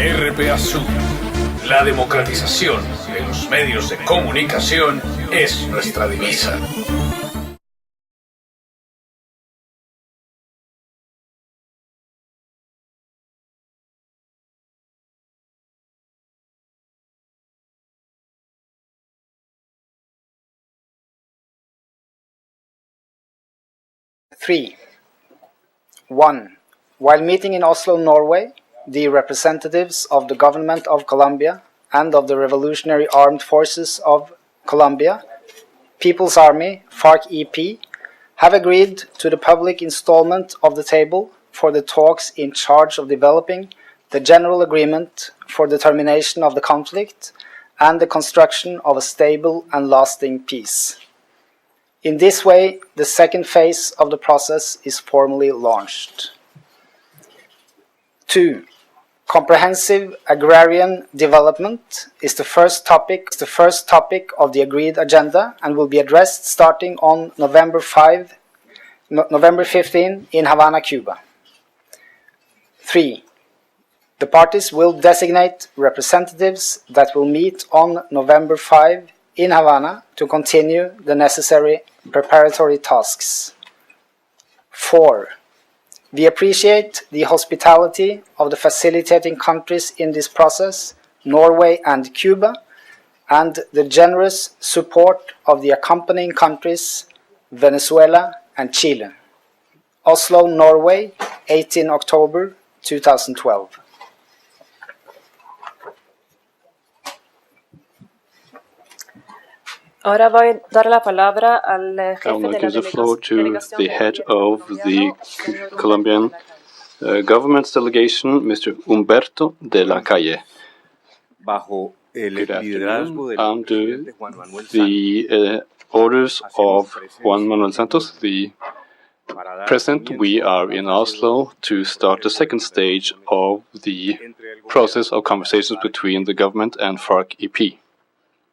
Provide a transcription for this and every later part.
RPA Sur, la democratización de los medios de comunicación es nuestra divisa. Three. 1. While meeting in Oslo, Norway, the representatives of the government of Colombia and of the Revolutionary Armed Forces of Colombia, People's Army, FARC-EP, have agreed to the public installment of the table for the talks in charge of developing the general agreement for the termination of the conflict and the construction of a stable and lasting peace. In this way, the second phase of the process is formally launched. 2. Comprehensive agrarian development is the first topic of the agreed agenda and will be addressed starting on November 15 in Havana, Cuba. 3. The parties will designate representatives that will meet on November 5 in Havana to continue the necessary preparatory tasks. 4. We appreciate the hospitality of the facilitating countries in this process, Norway and Cuba, and the generous support of the accompanying countries, Venezuela and Chile. Oslo, Norway, 18 October 2012. Ahora voy a dar la palabra al jefe I will de la give the floor to delegación the head of the señor Colombian government's delegation, Mr. Humberto de la Calle. Bajo el Good liderazgo del afternoon. Under presidente Juan Manuel the orders of Juan Manuel Santos, the president, we are in Oslo to start the second stage of the process of conversations between the government and FARC-EP.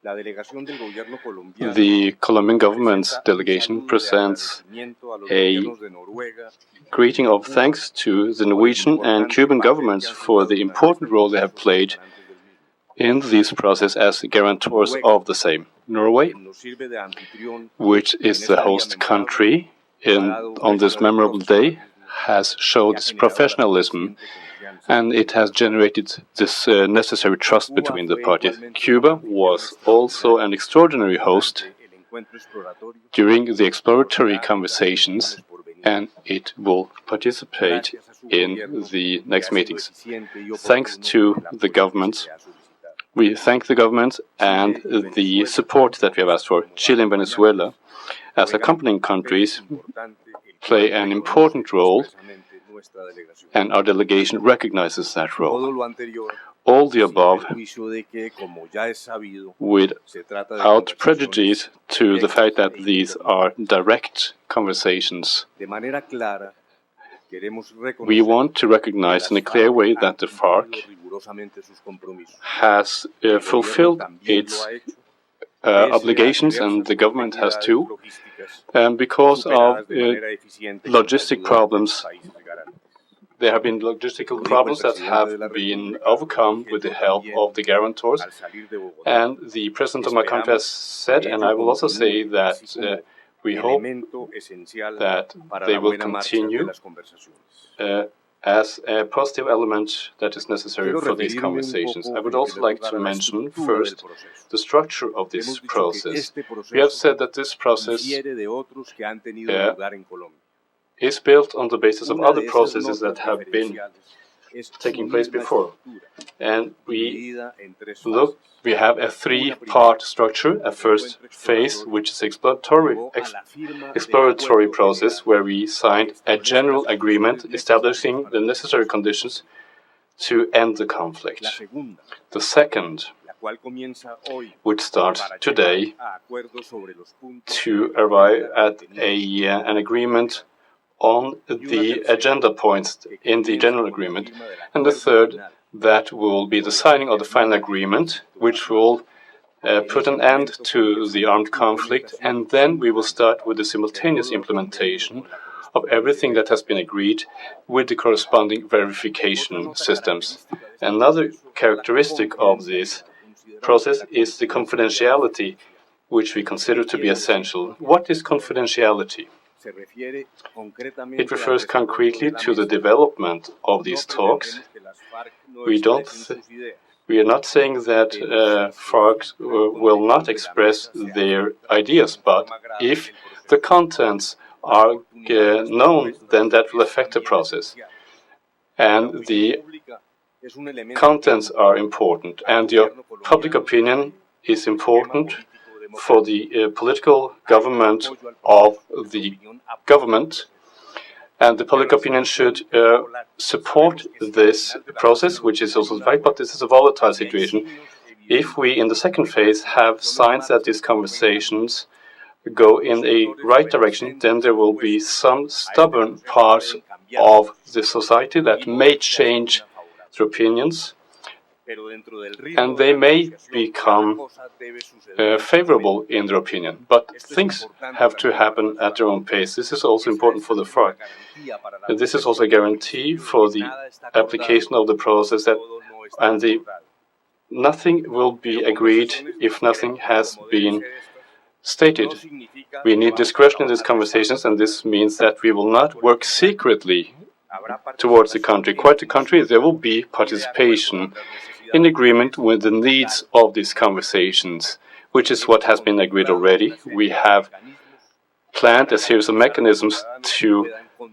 The Colombian government's delegation presents a greeting of thanks to the Norwegian and Cuban governments for the important role they have played in this process as guarantors of the same. Norway, which is the host country on this memorable day, has showed its professionalism, and it has generated this necessary trust between the parties. Cuba was also an extraordinary host during the exploratory conversations, and it will participate in the next meetings. Thanks to the government, we thank the government and the support that we have asked for. Chile and Venezuela, as accompanying countries, play an important role, and our delegation recognizes that role. All the above, without prejudice to the fact that these are direct conversations. We want to recognize in a clear way that the FARC has fulfilled its obligations, and the government has too, and because of logistic problems. There have been logistical problems that have been overcome with the help of the guarantors. And the president of my country has said, and I will also say that we hope that they will continue as a positive element that is necessary for these conversations. I would also like to mention first the structure of this process. We have said that this process is built on the basis of other processes that have been taking place before. And we have a three-part structure, a first phase, which is exploratory process, where we signed a general agreement establishing the necessary conditions to end the conflict. The second, which starts today, to arrive at an agreement on the agenda points in the general agreement, and the third, that will be the signing of the final agreement, which will put an end to the armed conflict, and then we will start with the simultaneous implementation of everything that has been agreed with the corresponding verification systems. Another characteristic of this process is the confidentiality, which we consider to be essential. What is confidentiality? It refers concretely to the development of these talks. We are not saying that FARC will not express their ideas, but if the contents are known, then that will affect the process. And the contents are important, and the public opinion is important for the political government of the government, and the public opinion should support this process, which is also right, but this is a volatile situation. If we, in the second phase, have signs that these conversations go in a right direction, then there will be some stubborn parts of the society that may change their opinions, and they may become favorable in their opinion. But things have to happen at their own pace. This is also important for the FARC. This is also a guarantee for the application of the process, nothing will be agreed if nothing has been stated. We need discretion in these conversations, and this means that we will not work secretly towards the country. Quite the contrary, there will be participation in agreement with the needs of these conversations, which is what has been agreed already. We have planned a series of mechanisms to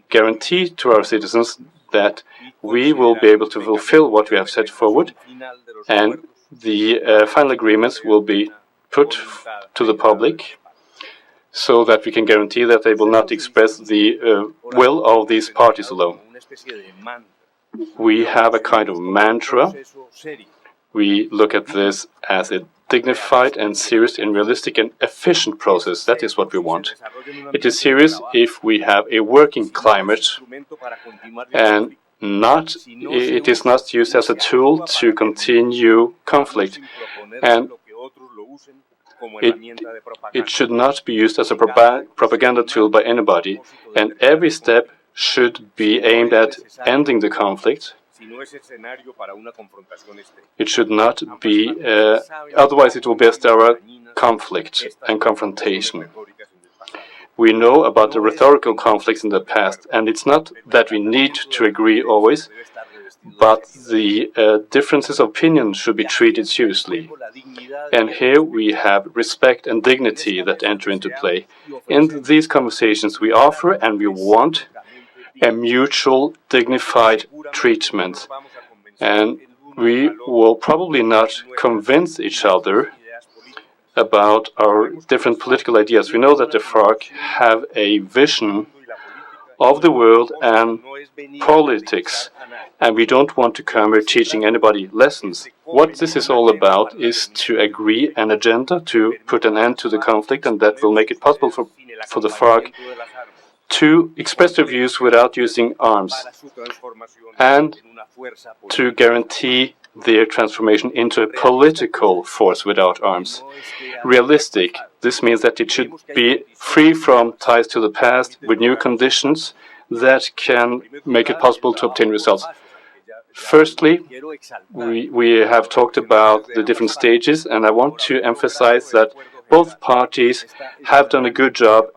guarantee to our citizens that we will be able to fulfill what we have set forward, and the final agreements will be put to the public so that we can guarantee that they will not express the will of these parties alone. We have a kind of mantra. We look at this as a dignified and serious and realistic and efficient process. That is what we want. It is serious if we have a working climate, and it is not used as a tool to continue conflict. And it should not be used as a propaganda tool by anybody, and every step should be aimed at ending the conflict. It should not be, otherwise it will be a sterile conflict and confrontation. We know about the rhetorical conflicts in the past, and it's not that we need to agree always, but the differences of opinion should be treated seriously. And here we have respect and dignity that enter into play. In these conversations we offer and we want a mutual, dignified treatment. And we will probably not convince each other about our different political ideas. We know that the FARC have a vision of the world and politics, and we don't want to come here teaching anybody lessons. What this is all about is to agree an agenda to put an end to the conflict, and that will make it possible for the FARC to express their views without using arms, and to guarantee their transformation into a political force without arms. Realistic, this means that it should be free from ties to the past, with new conditions that can make it possible to obtain results. Firstly, we have talked about the different stages, and I want to emphasize that both parties have done a good job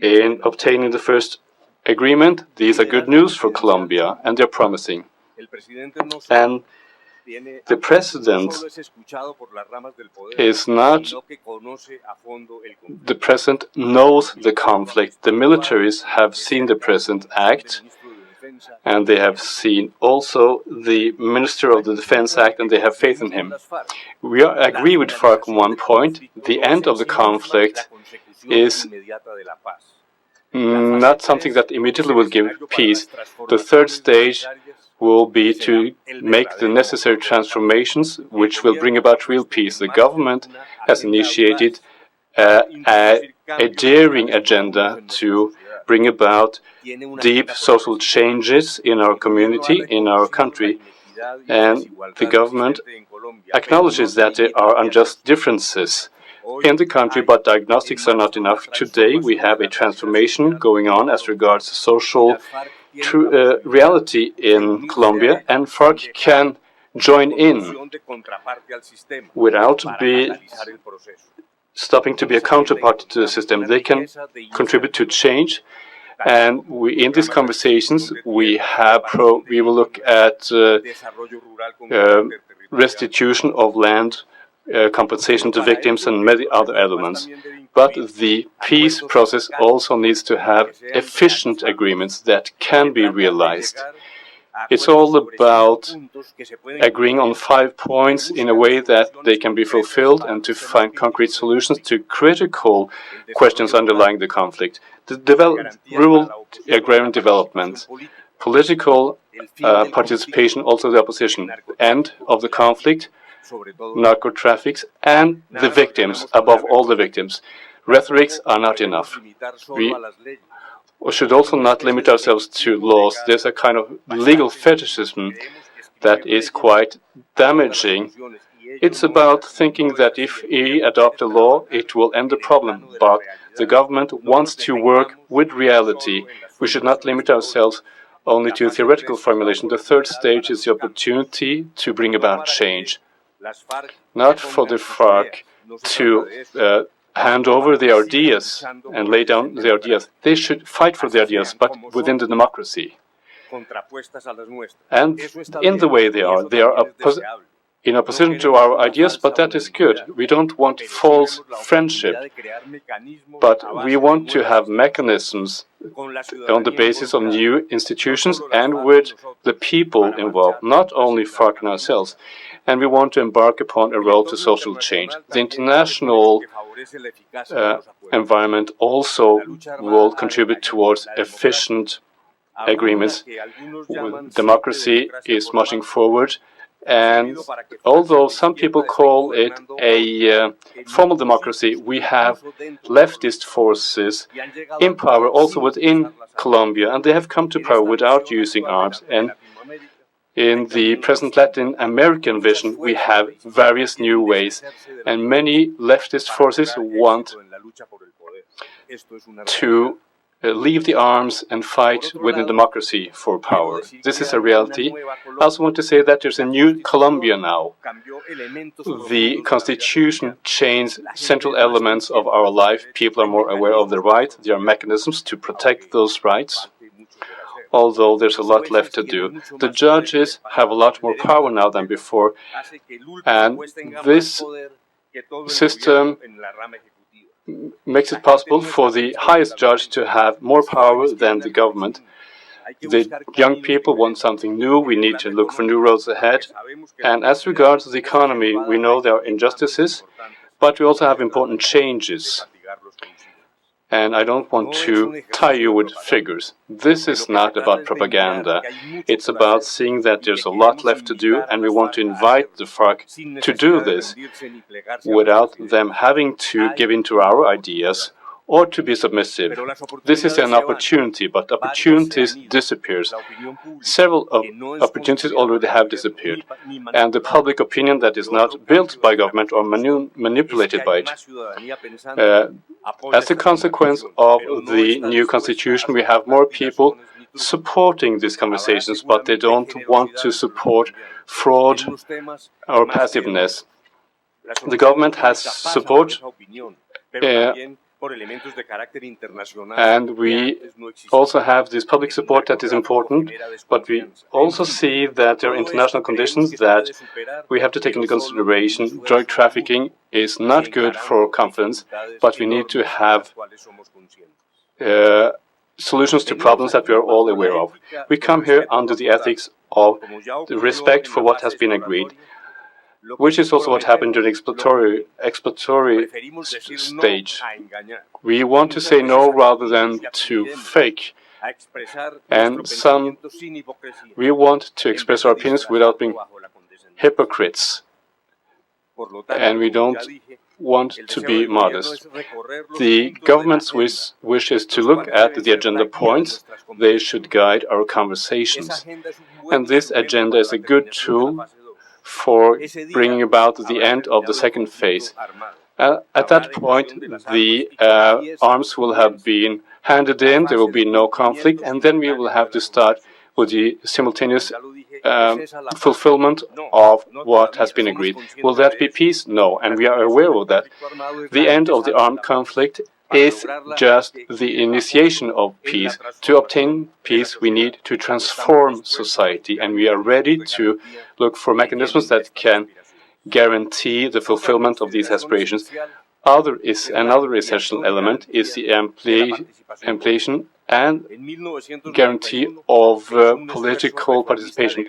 in obtaining the first agreement. These are good news for Colombia, and they're promising. And the president is not, the president knows the conflict. The militaries have seen the president act, and they have seen also the Minister of the Defense act, and they have faith in him. We agree with FARC on one point. The end of the conflict is not something that immediately will give peace. The third stage will be to make the necessary transformations which will bring about real peace. The government has initiated a daring agenda to bring about deep social changes in our community, in our country, and the government acknowledges that there are unjust differences in the country, but diagnostics are not enough. Today, we have a transformation going on as regards to social reality in Colombia, and FARC can join in without stopping to be a counterpart to the system. They can contribute to change, and in these conversations we will look at restitution of land, compensation to victims, and many other elements. But the peace process also needs to have efficient agreements that can be realized. It's all about agreeing on 5 points in a way that they can be fulfilled and to find concrete solutions to critical questions underlying the conflict. The rural agrarian development, political participation, also the opposition, end of the conflict, narco-traffics, and the victims, above all the victims. Rhetorics are not enough. We should also not limit ourselves to laws. There's a kind of legal fetishism that is quite damaging. It's about thinking that if we adopt a law, it will end the problem. But the government wants to work with reality. We should not limit ourselves only to theoretical formulation. The third stage is the opportunity to bring about change. Not for the FARC to hand over the ideas and lay down the ideas. They should fight for the ideas, but within the democracy. And in the way they are in opposition to our ideas, but that is good. We don't want false friendship, but we want to have mechanisms on the basis of new institutions and with the people involved, not only FARC and ourselves. And we want to embark upon a road to social change. The international environment also will contribute towards efficient agreements. Democracy is marching forward, and although some people call it a formal democracy, we have leftist forces in power also within Colombia, and they have come to power without using arms. And in the present Latin American vision, we have various new ways, and many leftist forces want to leave the arms and fight within democracy for power. This is a reality. I also want to say that there's a new Colombia now. The constitution changed central elements of our life. People are more aware of their rights. There are mechanisms to protect those rights, although there's a lot left to do. The judges have a lot more power now than before, and this system makes it possible for the highest judge to have more power than the government. The young people want something new. We need to look for new roads ahead. And as regards the economy, we know there are injustices, but we also have important changes. And I don't want to tie you with figures. This is not about propaganda. It's about seeing that there's a lot left to do, and we want to invite the FARC to do this without them having to give in to our ideas or to be submissive. This is an opportunity, but opportunities disappear. Several opportunities already have disappeared, and the public opinion that is not built by government or manipulated by it. As a consequence of the new constitution, we have more people supporting these conversations, but they don't want to support fraud or passiveness. The government has support, and we also have this public support that is important, but we also see that there are international conditions that we have to take into consideration. Drug trafficking is not good for confidence, but we need to have solutions to problems that we are all aware of. We come here under the ethics of the respect for what has been agreed, which is also what happened during the exploratory stage. We want to say no rather than to fake. And we want to express our opinions without being hypocrites. And we don't want to be modest. The government's wish is to look at the agenda points. They should guide our conversations. And this agenda is a good tool for bringing about the end of the second phase. At that point, the arms will have been handed in, there will be no conflict, and then we will have to start with the simultaneous fulfillment of what has been agreed. Will that be peace? No, and we are aware of that. The end of the armed conflict is just the initiation of peace. To obtain peace, we need to transform society, and we are ready to look for mechanisms that can guarantee the fulfillment of these aspirations. Another essential element is the ampliation and guarantee of political participation.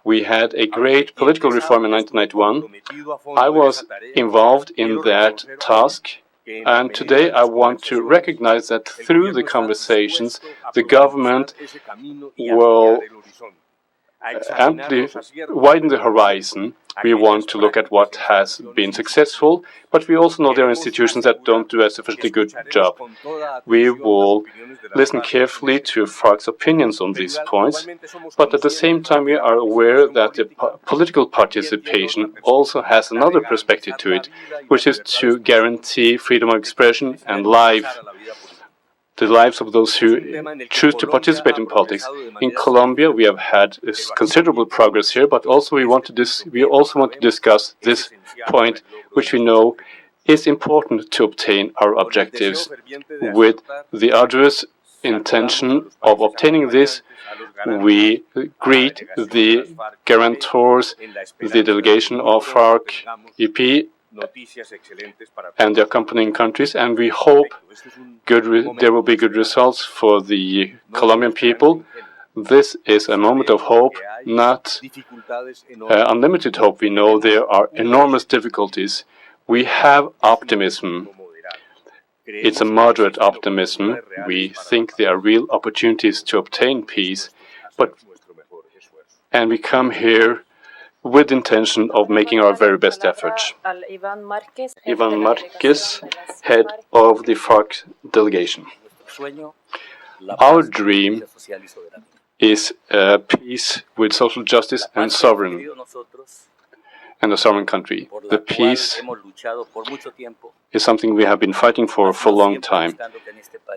We had a great political reform in 1991. I was involved in that task, and today I want to recognize that through the conversations, the government will amply widen the horizon. We want to look at what has been successful, but we also know there are institutions that don't do a sufficiently good job. We will listen carefully to FARC's opinions on these points, but at the same time we are aware that the political participation also has another perspective to it, which is to guarantee freedom of expression and the lives of those who choose to participate in politics. In Colombia, we have had considerable progress here, but also we also want to discuss this point, which we know is important to obtain our objectives. With the arduous intention of obtaining this, we greet the guarantors, the delegation of FARC EP, and the accompanying countries, and we hope there will be good results for the Colombian people. This is a moment of hope, not unlimited hope. We know there are enormous difficulties. We have optimism. It's a moderate optimism. We think there are real opportunities to obtain peace, and we come here with the intention of making our very best efforts. Ivan Marquez, head of the FARC delegation. Our dream is peace with social justice and a sovereign country. The peace is something we have been fighting for a long time,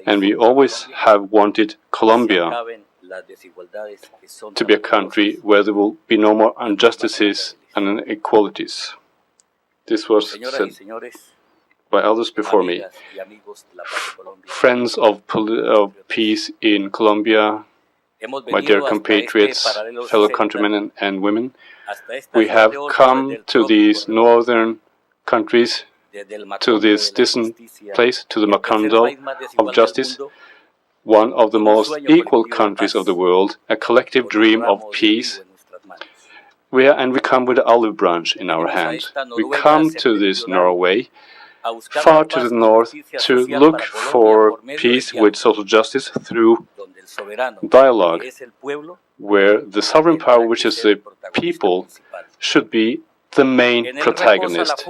and we always have wanted Colombia to be a country where there will be no more injustices and inequalities. This was said by others before me. Friends of peace in Colombia, my dear compatriots, fellow countrymen and women, we have come to these northern countries, to this distant place, to the Macondo of justice, one of the most equal countries of the world, a collective dream of peace. We come with the olive branch in our hand. We come to this Norway, far to the north, to look for peace with social justice through dialogue, where the sovereign power, which is the people, should be the main protagonist.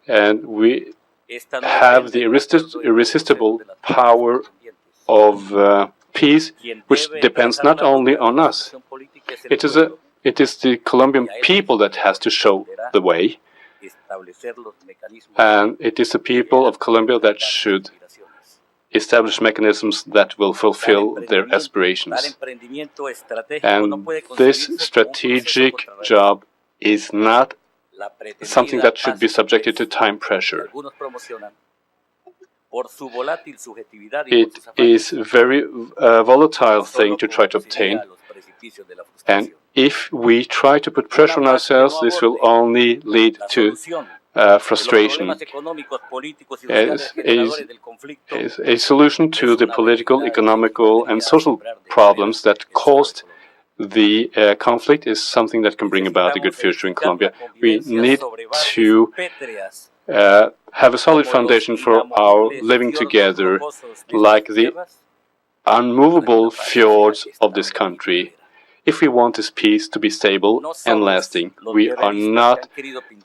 And we have the irresistible power of peace, which depends not only on us. It is the Colombian people that has to show the way, and it is the people of Colombia that should establish mechanisms that will fulfill their aspirations. And this strategic job is not something that should be subjected to time pressure. It is a very volatile thing to try to obtain, and if we try to put pressure on ourselves, this will only lead to frustration. A solution to the political, economical, and social problems that caused the conflict is something that can bring about a good future in Colombia. We need to have a solid foundation for our living together, like the unmovable fjords of this country. If we want this peace to be stable and lasting, we are not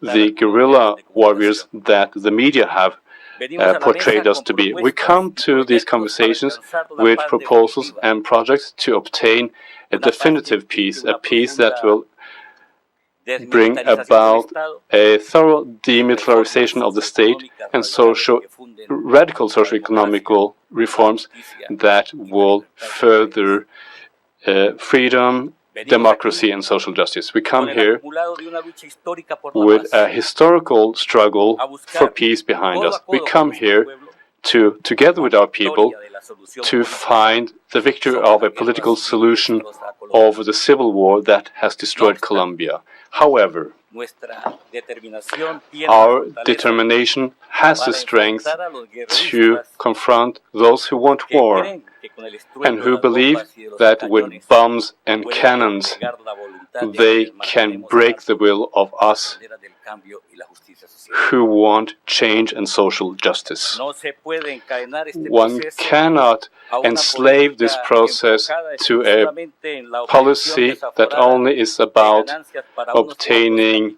the guerrilla warriors that the media have portrayed us to be. We come to these conversations with proposals and projects to obtain a definitive peace, a peace that will bring about a thorough demilitarization of the state and radical socio-economical reforms that will further freedom, democracy, and social justice. We come here with a historical struggle for peace behind us. We come here together with our people, to find the victory of a political solution over the civil war that has destroyed Colombia. However, our determination has the strength to confront those who want war and who believe that with bombs and cannons they can break the will of us who want change and social justice. One cannot enslave this process to a policy that only is about obtaining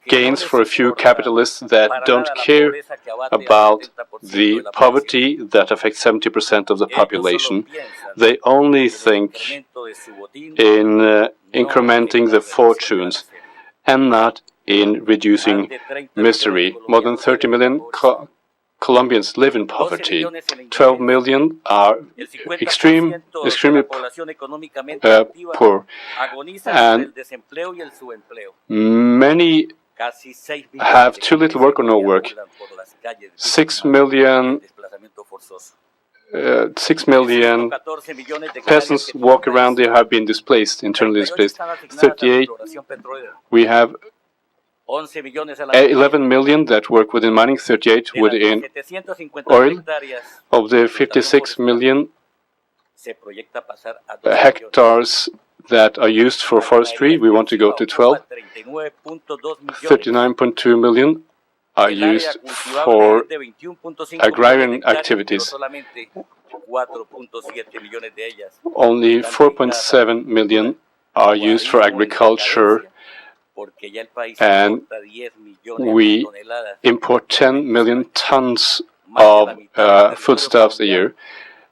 gains for a few capitalists that don't care about the poverty that affects 70% of the population. They only think in incrementing the fortunes and not in reducing misery. More than 30 million Colombians live in poverty. 12 million are extremely poor, and many have too little work or no work. 6 million peasants walk around. They have been displaced, internally displaced. 38, we have 11 million that work within mining, 38 within oil. Of the 56 million hectares that are used for forestry, we want to go to 12. 39.2 million are used for agrarian activities. Only 4.7 million are used for agriculture, and we import 10 million tons of foodstuffs a year.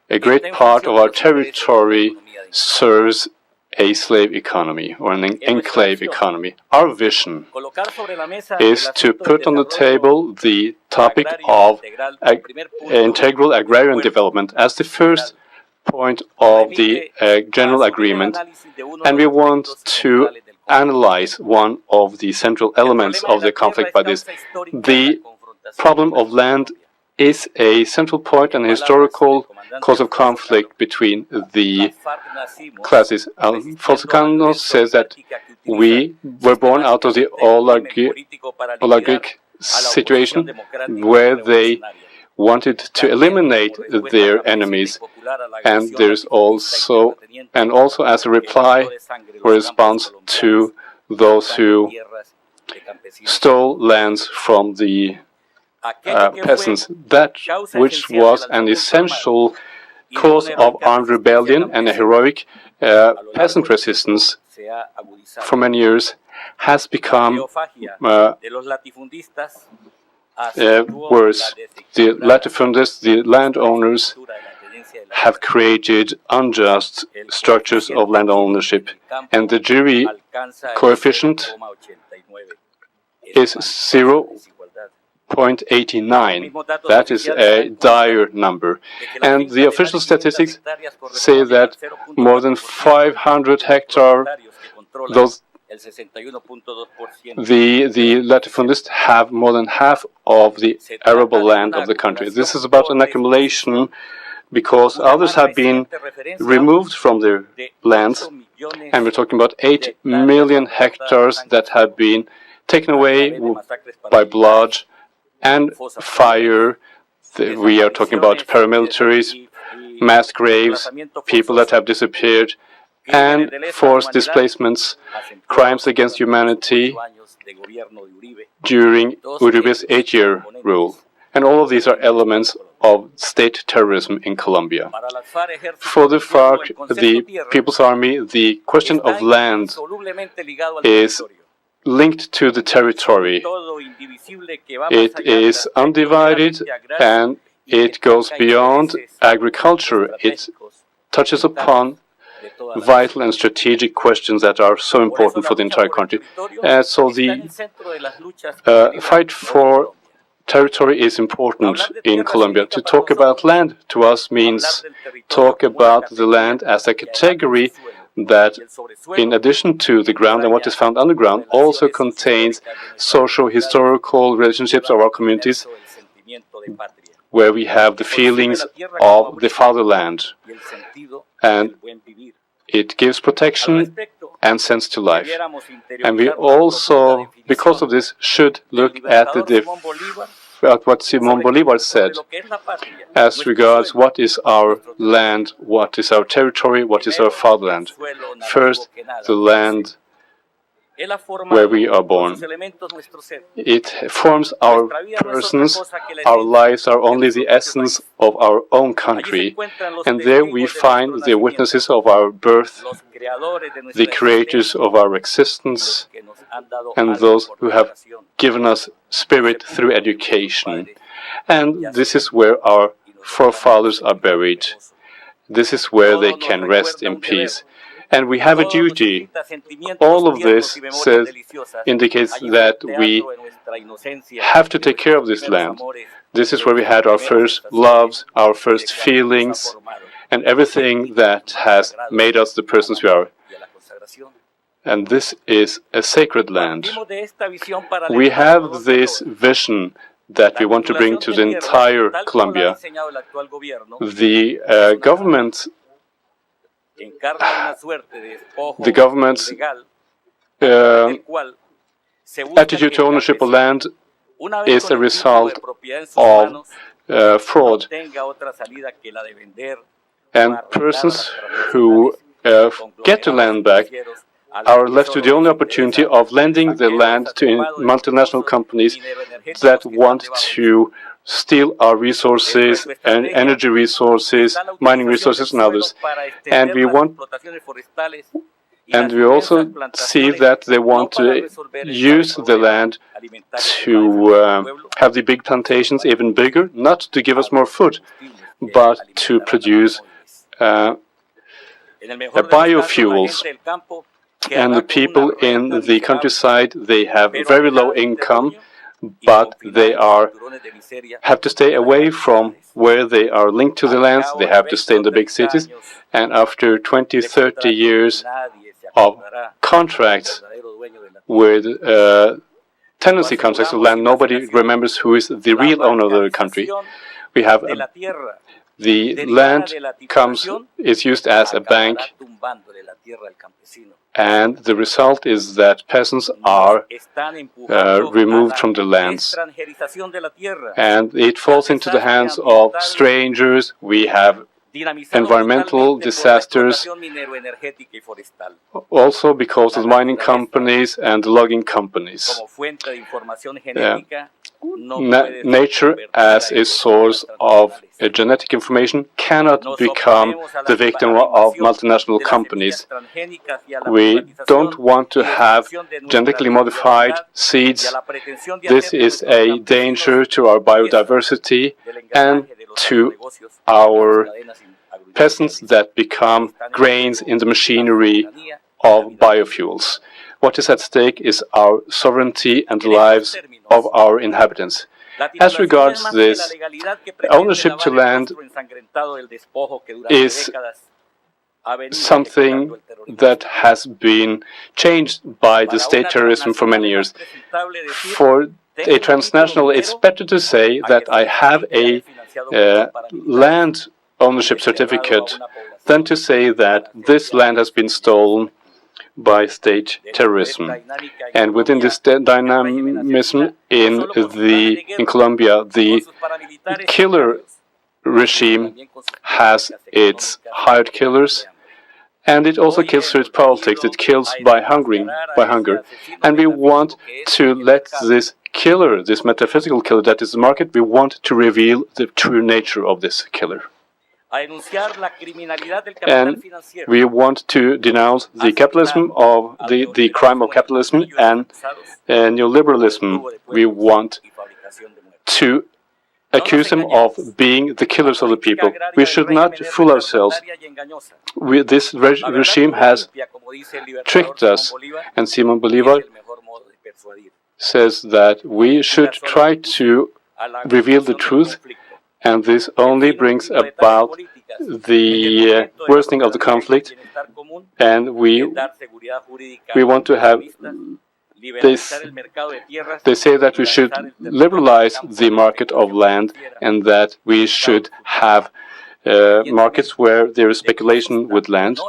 A great part of our territory serves a slave economy or an enclave economy. Our vision is to put on the table the topic of integral agrarian development as the first point of the general agreement, and we want to analyze one of the central elements of the conflict by this. The problem of land is a central point and a historical cause of conflict between the classes. Falsicano says that we were born out of the oligarchic situation where they wanted to eliminate their enemies, and there's also as a reply or response to those who stole lands from the peasants, that which was an essential cause of armed rebellion and a heroic peasant resistance for many years, has become worse. The latifundists, the landowners, have created unjust structures of land ownership, and the jury coefficient is 0.89. That is a dire number. And the official statistics say that more than 500 hectares, the latifundists have more than half of the arable land of the country. This is about an accumulation because others have been removed from their lands, and we're talking about 8 million hectares that have been taken away by blood and fire. We are talking about paramilitaries, mass graves, people that have disappeared, and forced displacements, crimes against humanity during Uribe's 8-year rule. And all of these are elements of state terrorism in Colombia. For the FARC, the People's Army, the question of land is linked to the territory. It is undivided and it goes beyond agriculture. It touches upon vital and strategic questions that are so important for the entire country. So the fight for territory is important in Colombia. To talk about land to us means talk about the land as a category that, in addition to the ground and what is found underground, also contains socio-historical relationships of our communities, where we have the feelings of the fatherland, and it gives protection and sense to life. And we also, because of this, should look at what Simón Bolívar said as regards what is our land, what is our territory, what is our fatherland. First, the land where we are born. It forms our persons. Our lives are only the essence of our own country. And there we find the witnesses of our birth, the creators of our existence, and those who have given us spirit through education. And this is where our forefathers are buried. This is where they can rest in peace. And we have a duty. All of this indicates that we have to take care of this land. This is where we had our first loves, our first feelings, and everything that has made us the persons we are. And this is a sacred land. We have this vision that we want to bring to the entire Colombia. The government's attitude to ownership of land is a result of fraud. And persons who get the land back are left with the only opportunity of lending the land to multinational companies that want to steal our resources and energy resources, mining resources and others. And we also see that they want to use the land to have the big plantations even bigger, not to give us more food, but to produce biofuels. And the people in the countryside, they have very low income, but they have to stay away from where they are linked to the lands. They have to stay in the big cities. And after 20, 30 years of contracts with tenancy contracts of land, nobody remembers who is the real owner of the country. We have the land is used as a bank, and the result is that peasants are removed from the lands. And it falls into the hands of strangers. We have environmental disasters, also because of the mining companies and the logging companies. Nature as a source of genetic information cannot become the victim of multinational companies. We don't want to have genetically modified seeds. This is a danger to our biodiversity and to our peasants that become grains in the machinery of biofuels. What is at stake is our sovereignty and the lives of our inhabitants. As regards this, ownership to land is something that has been changed by the state terrorism for many years. For a transnational, it's better to say that I have a land ownership certificate than to say that this land has been stolen by state terrorism. And within this dynamism in Colombia, the killer regime has its hired killers, and it also kills through its politics. It kills by hunger. And we want to let this killer, this metaphysical killer that is the market, we want to reveal the true nature of this killer. And we want to denounce the capitalism of the crime of capitalism and neoliberalism. We want to accuse them of being the killers of the people. We should not fool ourselves. This regime has tricked us, and Simon Bolivar says that we should try to reveal the truth, and this only brings about the worsening of the conflict, and we want to have this. They say that we should liberalize the market of land and that we should have markets where there is speculation with land,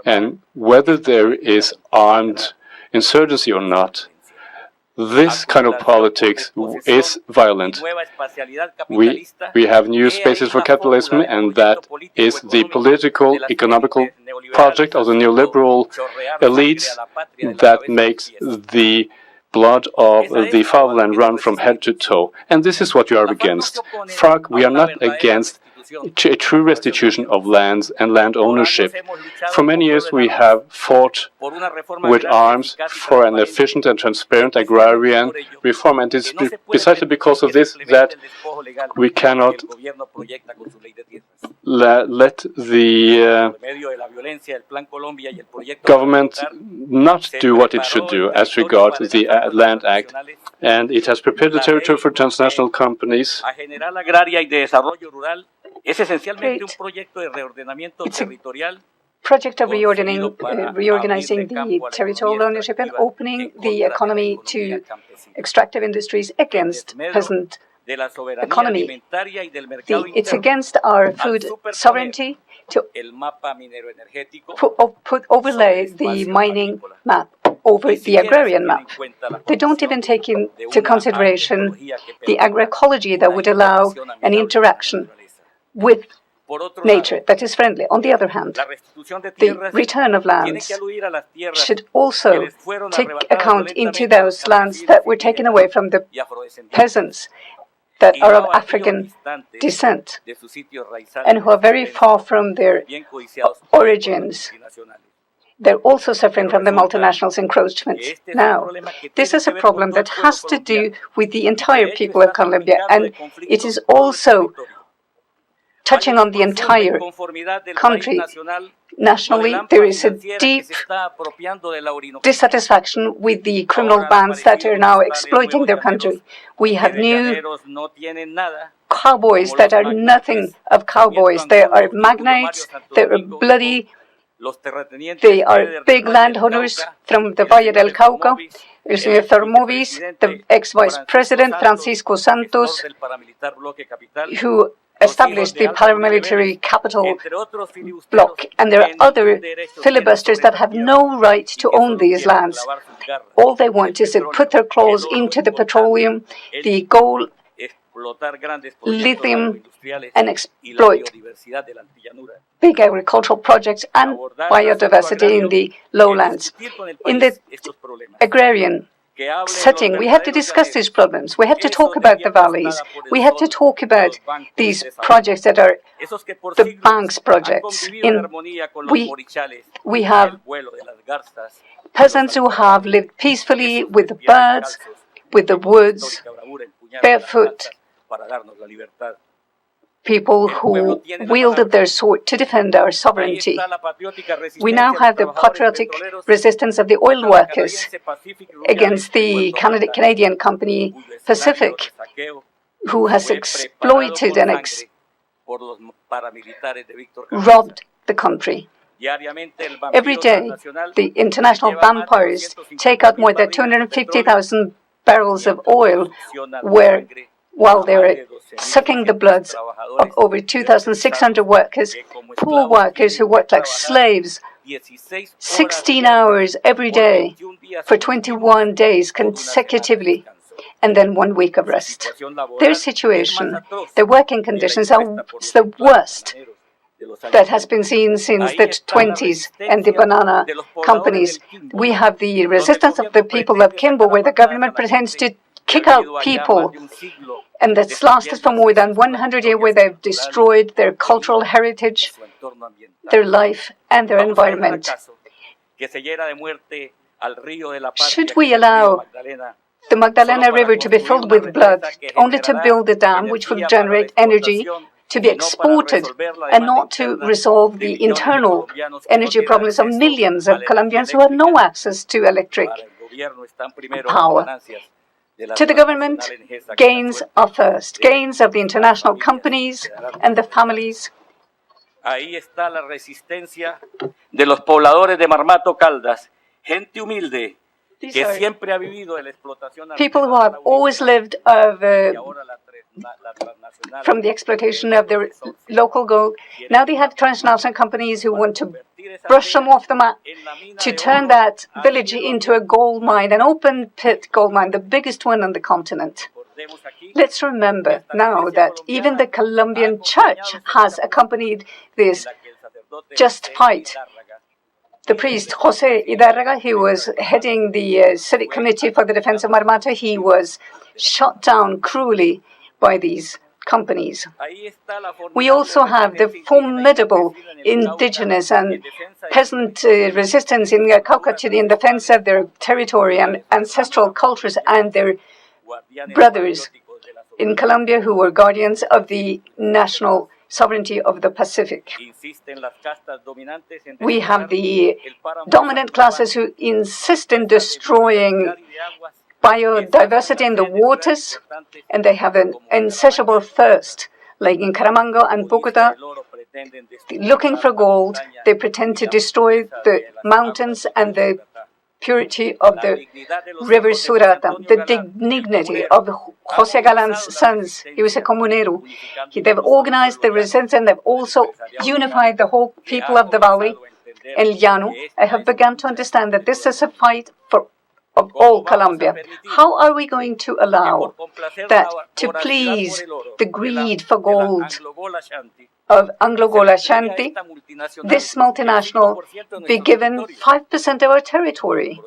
and whether there is armed insurgency or not. This kind of politics is violent. We have new spaces for capitalism, and that is the political, economical project of the neoliberal elites that makes the blood of the fatherland run from head to toe. And this is what you are against. FARC, we are not against a true restitution of lands and land ownership. For many years we have fought with arms for an efficient and transparent agrarian reform, and it's precisely because of this that we cannot let the government not do what it should do as regards the Land Act, and it has prepared the territory for transnational companies. Es esencialmente un proyecto de reordenamiento territorial. Project of reorganizing the territorial ownership and opening the economy to extractive industries against peasant economy. It's against our food sovereignty to overlay the mining map over the agrarian map. They don't even take into consideration the agroecology that would allow an interaction with nature that is friendly. On the other hand, the return of lands should also take account into those lands that were taken away from the peasants that are of African descent and who are very far from their origins. They're also suffering from the multinationals' encroachment. Now, this is a problem that has to do with the entire people of Colombia, and it is also touching on the entire country. Nationally, there is a deep dissatisfaction with the criminal bands that are now exploiting their country. We have new cowboys that are nothing of cowboys. They are magnates, they are bloody, they are big landowners from the Valle del Cauca. El señor Thermovis, the ex-vice president, Francisco Santos, who established the paramilitary capital bloc, and there are other filibusters that have no right to own these lands. All they want is to put their claws into the petroleum, the gold, lithium, and exploit big agricultural projects and biodiversity in the lowlands. In the agrarian setting, we have to discuss these problems. We have to talk about the valleys. We have to talk about these projects that are the banks projects. We have peasants who have lived peacefully with the birds, with the woods, barefoot, people who wielded their sword to defend our sovereignty. We now have the patriotic resistance of the oil workers against the Canadian company Pacific, who has exploited and robbed the country. Every day, the international vampires take out more than 250,000 barrels of oil, while they're sucking the bloods of over 2,600 workers, poor workers who work like slaves, 16 hours every day for 21 days consecutively, and then 1 week of rest. Their situation, their working conditions are the worst that has been seen since the 20s and the banana companies. We have the resistance of the people of Kimbo, where the government pretends to kick out people, and that's lasted for more than 100 years, where they've destroyed their cultural heritage, their life, and their environment. Should we allow the Magdalena River to be filled with blood, only to build a dam which would generate energy to be exported and not to resolve the internal energy problems of millions of Colombians who have no access to electric power. To the government, gains are first, gains of the international companies and the families. Ahí está la resistencia de los pobladores de Marmato Caldas, gente humilde que siempre ha vivido de la explotación people who have always lived from the exploitation of their local gold. Now they have transnational companies who want to brush them off the map to turn that village into a gold mine, an open pit gold mine, the biggest one on the continent. Let's remember now that even the Colombian church has accompanied this just fight. The priest, José Hidárraga, who was heading the Civic Committee for the Defense of Marmato, he was shot down cruelly by these companies. We also have the formidable indigenous and peasant resistance in Cauca in defense of their territory and ancestral cultures and their brothers in Colombia who were guardians of the national sovereignty of the Pacific. We have the dominant classes who insist in destroying biodiversity in the waters, and they have an insatiable thirst, like in Caramango and Bogota. Looking for gold, they pretend to destroy the mountains and the purity of the river Surata, the dignity of José Galan's sons. He was a comunero. They've organized the resistance and they've also unified the whole people of the valley, El Llano. I have begun to understand that this is a fight of all Colombia. How are we going to allow that to please the greed for gold of Anglo-Gola Shanti, this multinational be given 5% of our territory?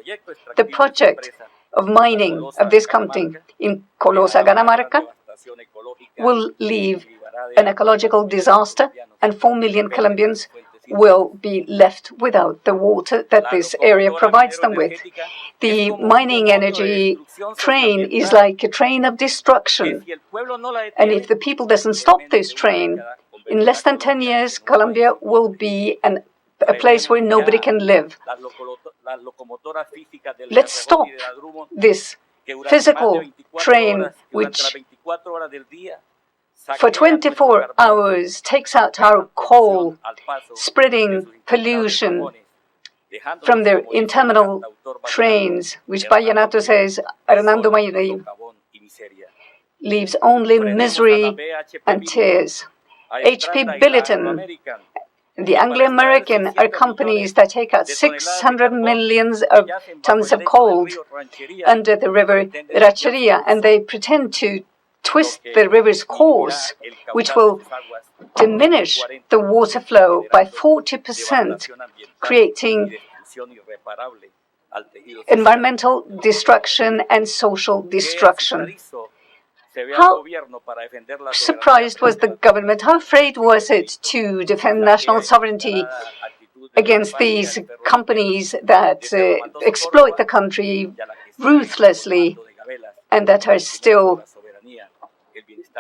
The project of mining of this company in Colosa, Canamarca, will leave an ecological disaster, and 4 million Colombians will be left without the water that this area provides them with. The mining energy train is like a train of destruction. And if the people doesn't stop this train, in less than 10 years, Colombia will be a place where nobody can live. Let's stop this physical train which for 24 hours takes out our coal, spreading pollution from their interminable trains, which Vallenato says, Hernando Mayri, leaves only misery and tears. HP Billiton, the Anglo-American, are companies that take out 600 million tons of coal under the river Racheria, and they pretend to twist the river's course, which will diminish the water flow by 40%, creating environmental destruction and social destruction. How surprised was the government? How afraid was it to defend national sovereignty against these companies that exploit the country ruthlessly and that are still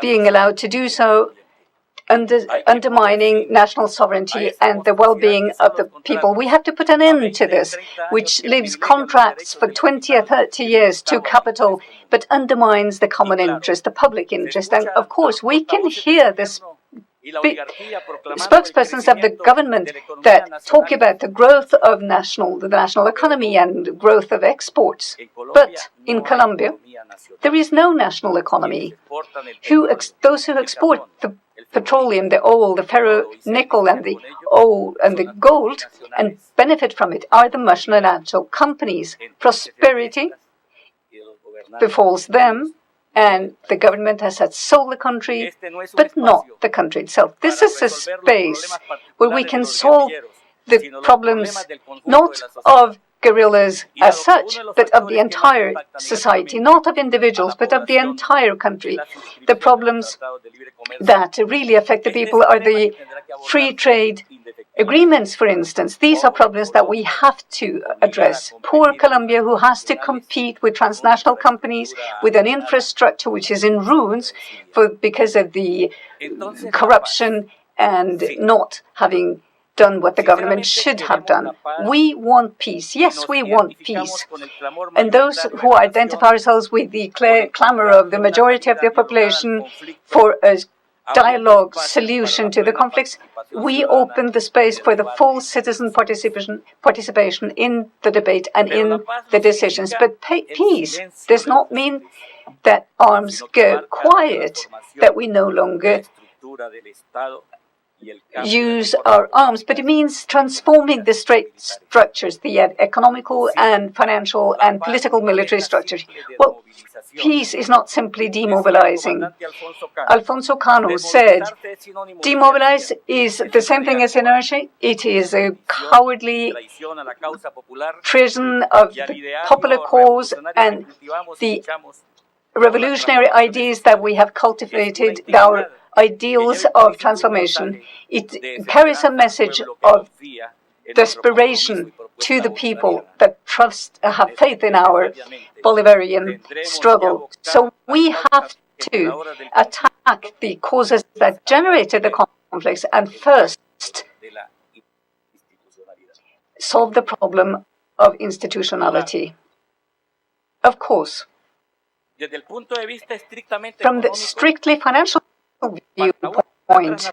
being allowed to do so, undermining national sovereignty and the well-being of the people? We have to put an end to this, which leaves contracts for 20 or 30 years to capital, but undermines the common interest, the public interest. And of course, we can hear this spokespersons of the government that talk about the growth of the national economy and growth of exports. But in Colombia, there is no national economy. Those who export the petroleum, the oil, the ferro-nickel, and the gold, and benefit from it are the multinational companies. Prosperity befalls them, and the government has had sold the country, but not the country itself. This is a space where we can solve the problems not of guerrillas as such, but of the entire society, not of individuals, but of the entire country. The problems that really affect the people are the free trade agreements, for instance. These are problems that we have to address. Poor Colombia, who has to compete with transnational companies with an infrastructure which is in ruins because of the corruption and not having done what the government should have done. We want peace. Yes, we want peace. And those who identify ourselves with the clamor of the majority of the population for a dialogue solution to the conflicts, we open the space for the full citizen participation in the debate and in the decisions. But peace does not mean that arms go quiet, that we no longer use our arms, but it means transforming the state structures, the economical and financial and political military structures. Well, peace is not simply demobilizing. Alfonso Cano said, demobilize is the same thing as inertia. It is a cowardly treason of the popular cause and the revolutionary ideas that we have cultivated, our ideals of transformation. It carries a message of desperation to the people that have faith in our Bolivarian struggle. So we have to attack the causes that generated the conflicts and first solve the problem of institutionality. Of course, from the strictly financial viewpoint,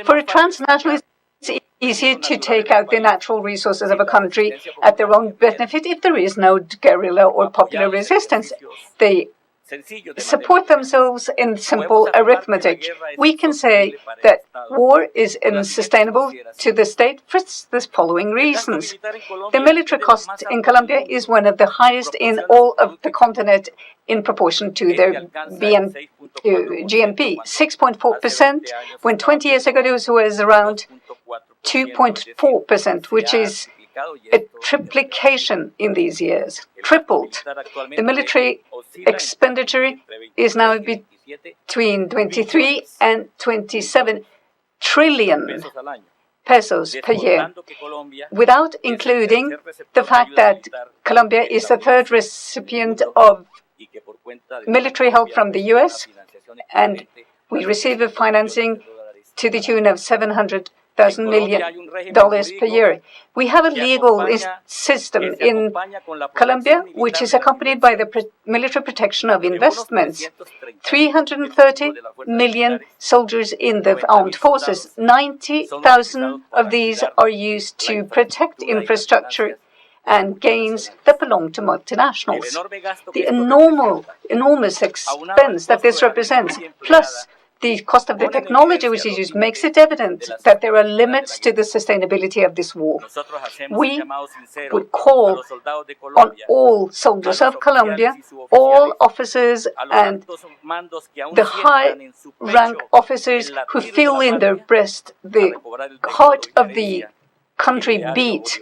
for a transnational, it's easier to take out the natural resources of a country at their own benefit if there is no guerrilla or popular resistance. They support themselves in simple arithmetic. We can say that war is unsustainable to the state for the following reasons. The military cost in Colombia is one of the highest in all of the continent in proportion to their GNP, 6.4%, when 20 years ago it was around 2.4%, which is a triplication in these years, tripled. The military expenditure is now between 23 and 27 trillion pesos per year, without including the fact that Colombia is the third recipient of military help from the U.S., and we receive a financing to the tune of $700 million per year. We have a legal system in Colombia which is accompanied by the military protection of investments. 330 million soldiers in the armed forces. 90,000 of these are used to protect infrastructure and gains that belong to multinationals. The enormous expense that this represents, plus the cost of the technology which is used, makes it evident that there are limits to the sustainability of this war. We would call on all soldiers of Colombia, all officers and the high-rank officers who feel in their breast the heart of the country beat,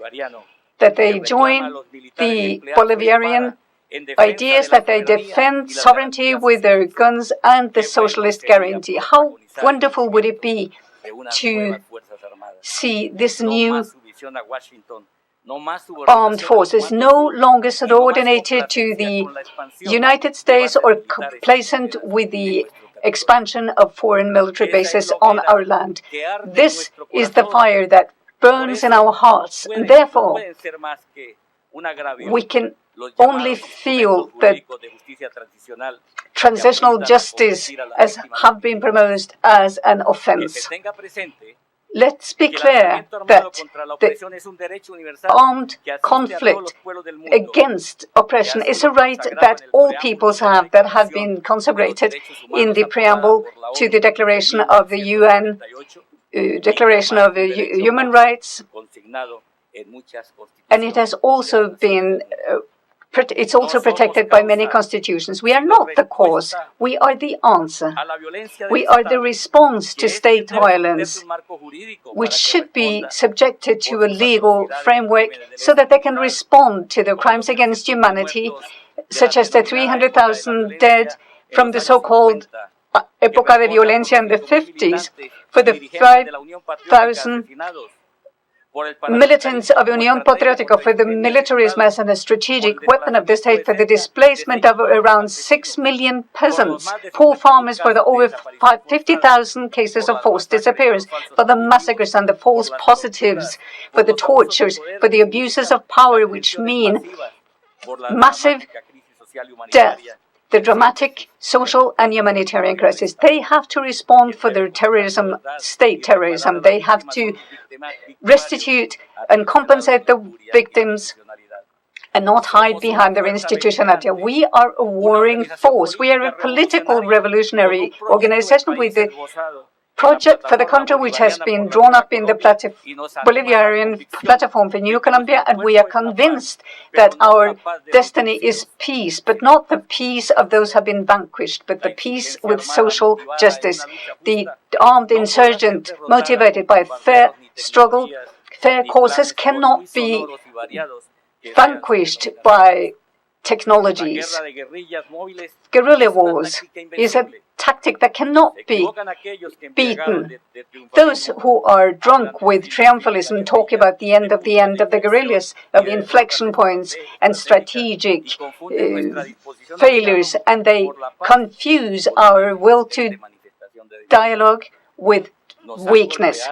that they join the Bolivarian ideas, that they defend sovereignty with their guns and the socialist guarantee. How wonderful would it be to see this new armed forces no longer subordinated to the United States or complacent with the expansion of foreign military bases on our land. This is the fire that burns in our hearts, and therefore we can only feel that transitional justice have been promoted as an offense. Let's be clear that the armed conflict against oppression is a right that all peoples have, that has been consecrated in the preamble to the Declaration of the UN, Declaration of Human Rights, and it has also been it's also protected by many constitutions. We are not the cause. We are the answer. We are the response to state violence, which should be subjected to a legal framework so that they can respond to the crimes against humanity, such as the 300,000 dead from the so-called Época de Violencia in the 50s, for the 5,000 militants of Unión Patriótica for the militarism as a strategic weapon of the state, for the displacement of around 6 million peasants, poor farmers, for the over 50,000 cases of forced disappearance, for the massacres and the false positives, for the tortures, for the abuses of power, which mean massive death, the dramatic social and humanitarian crisis. They have to respond for their terrorism, state terrorism. They have to restitute and compensate the victims and not hide behind their institutionality. We are a warring force. We are a political revolutionary organization with a project for the country which has been drawn up in the Bolivarian Platform for New Colombia, and we are convinced that our destiny is peace, but not the peace of those who have been vanquished, but the peace with social justice. The armed insurgent motivated by fair struggle, fair causes cannot be vanquished by technologies. Guerrilla wars is a tactic that cannot be beaten. Those who are drunk with triumphalism talk about the end of the guerrillas, of the inflection points and strategic failures, and they confuse our will to dialogue with weakness.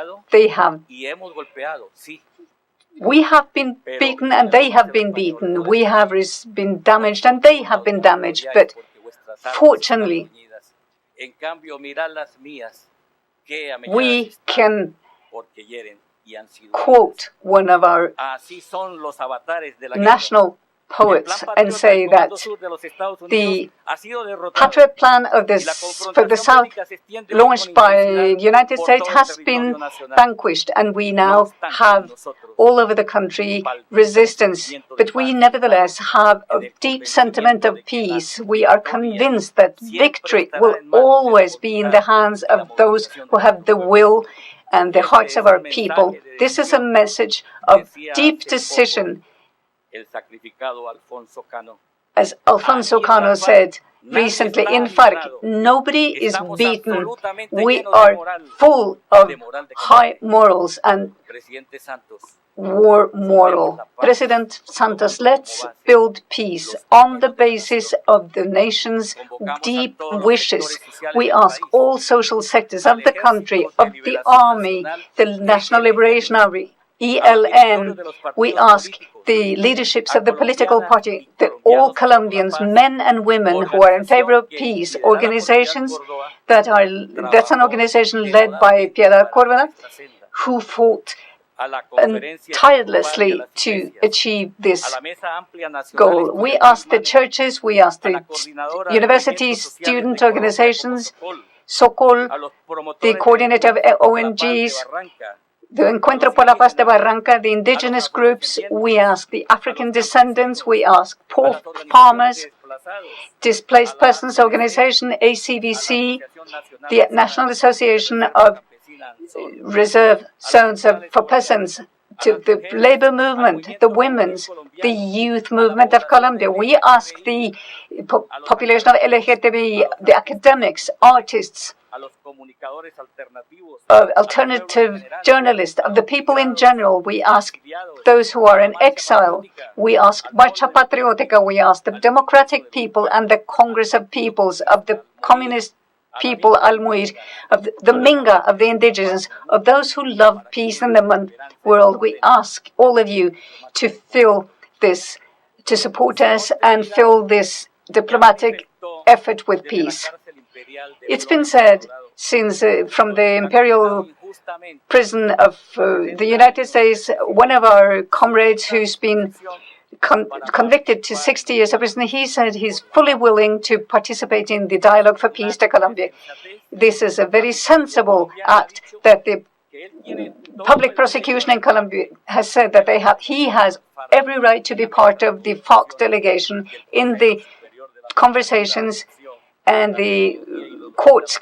We have been beaten and they have been beaten. We have been damaged and they have been damaged. But fortunately, we can quote one of our national poets and say that the Patriot Plan of for the South, launched by the United States, has been vanquished, and we now have all over the country resistance. But we nevertheless have a deep sentiment of peace. We are convinced that victory will always be in the hands of those who have the will and the hearts of our people. This is a message of deep decision. As Alfonso Cano said recently in FARC, nobody is beaten. We are full of high morals and war moral. President Santos, let's build peace on the basis of the nation's deep wishes. We ask all social sectors of the country, of the army, the National Liberation Army, ELN, we ask the leaderships of the political party, all Colombians, men and women who are in favor of peace, organizations that's an organization led by Piedad Córdoba, who fought tirelessly to achieve this goal. We ask the churches, we ask the universities, student organizations, Sokol, the coordinator of ONGs, the Encuentro por la Paz de Barranca, the indigenous groups, we ask the African descendants, we ask poor farmers, displaced persons organization, ACVC, the National Association of Reserve Zones for Peasants, to the labor movement, the women's, the youth movement of Colombia. We ask the population of LGTBI, the academics, artists, of alternative journalists, of the people in general. We ask those who are in exile. We ask Marcha Patriótica. We ask the democratic people and the Congress of Peoples, of the communist people, Almuir, of the Minga, of the indigenous, of those who love peace in the world. We ask all of you to fill this, to support us and fill this diplomatic effort with peace. It's been said since from the imperial prison of the United States, one of our comrades who's been convicted to 60 years of prison, he said he's fully willing to participate in the dialogue for peace to Colombia. This is a very sensible act that the public prosecution in Colombia has said that he has every right to be part of the FARC delegation in the conversations, and the court's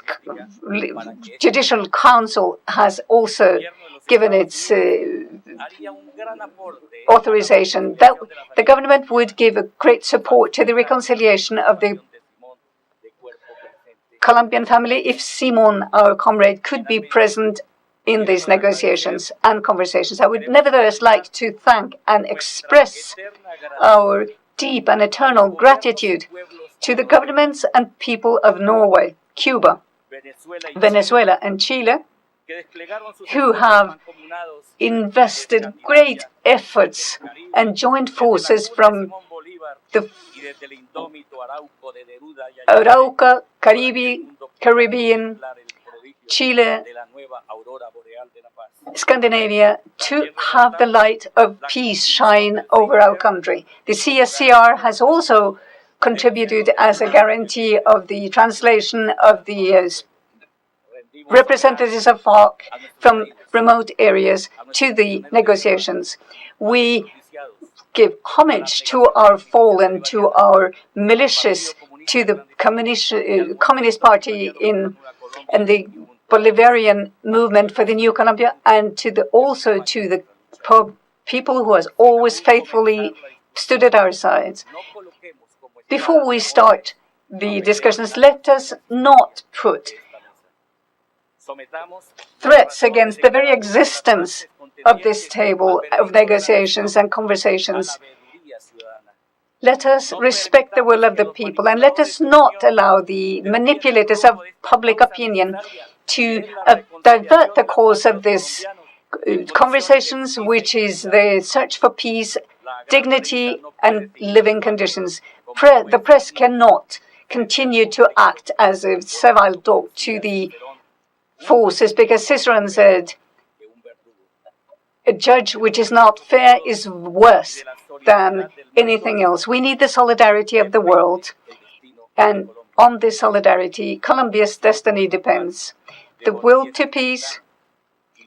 judicial council has also given its authorization. That the government would give a great support to the reconciliation of the Colombian family if Simon, our comrade, could be present in these negotiations and conversations. I would nevertheless like to thank and express our deep and eternal gratitude to the governments and people of Norway, Cuba, Venezuela, and Chile, who have invested great efforts and joined forces from the Arauca, Caribbean, Chile, Scandinavia, to have the light of peace shine over our country. The CSCR has also contributed as a guarantee of the translation of the representatives of FARC from remote areas to the negotiations. We give homage to our fallen, to our militias, to the Communist Party and the Bolivarian movement for the new Colombia, and also to the people who has always faithfully stood at our sides. Before we start the discussions, let us not put threats against the very existence of this table of negotiations and conversations. Let us respect the will of the people, and let us not allow the manipulators of public opinion to divert the course of this conversations, which is the search for peace, dignity, and living conditions. The press cannot continue to act as a servile dog to the forces, because Cicerone said, a judge which is not fair is worse than anything else. We need the solidarity of the world, and on this solidarity, Colombia's destiny depends. The will to peace,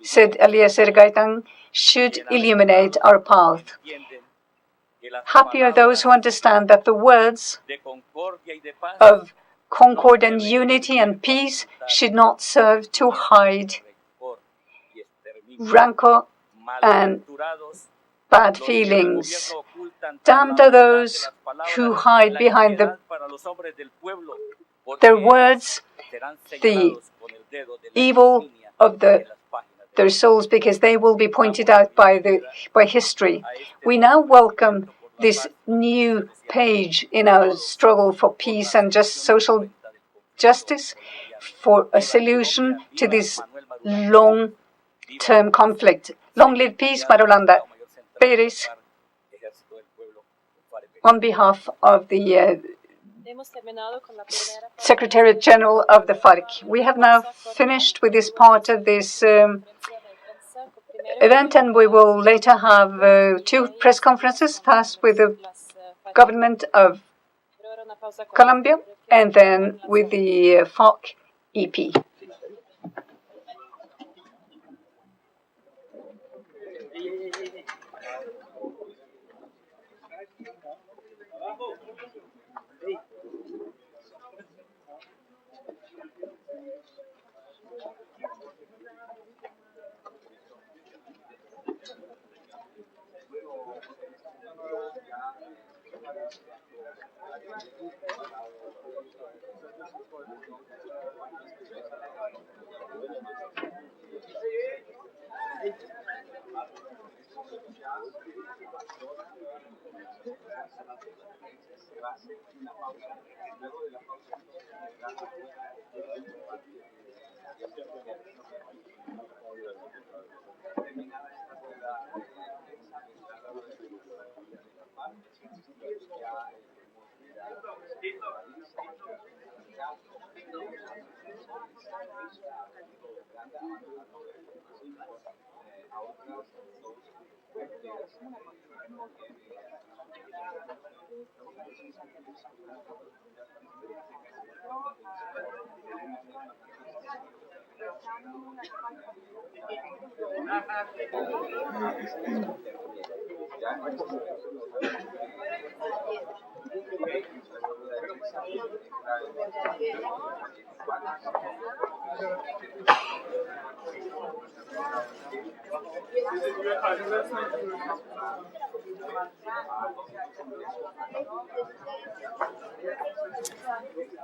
said Eliezer Gaitán, should illuminate our path. Happy are those who understand that the words of concord and unity and peace should not serve to hide rancor and bad feelings. Damned are those who hide behind their words, the evil of their souls, because they will be pointed out by history. We now welcome this new page in our struggle for peace and social justice, for a solution to this long-term conflict. Long live peace, Marolanda Pérez, on behalf of the Secretariat General of the FARC. We have now finished with this part of this event, and we will later have two press conferences, first with the government of Colombia and then with the FARC EP.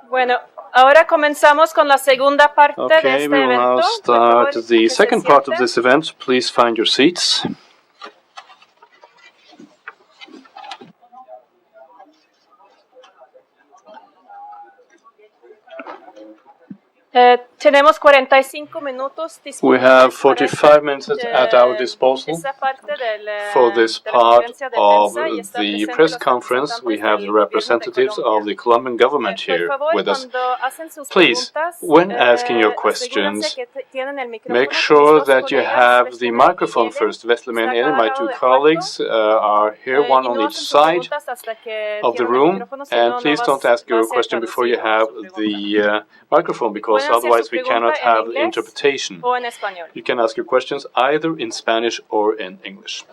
Bueno, Ahora comenzamos con la segunda parte de Okay, este we will evento. now Por start favor, the que se second part of sienten. this event. Please find your seats. Tenemos 45 minutos We have disponibles para 45 minutes at our disposal esa parte for this de la part conferencia de of prensa y está the presente press los conference. We representantes have the del gobierno de representatives Colombia. of the Colombian government Por here favor, with us. cuando hacen sus Please, preguntas, when asking your asegúrense questions, que tienen el micrófono. make Mis sure dos that you colegas, have the Wesley microphone y first. Wesley está and a cada my lado two del colleagues are here, y one no on each hacen sus side preguntas hasta que of the tienen el room. micrófono, si And no, please no don't ask your question before you have the microphone, because Pueden hacer otherwise su we pregunta cannot en have inglés interpretation. o en español. You can ask your questions either in Spanish or in English.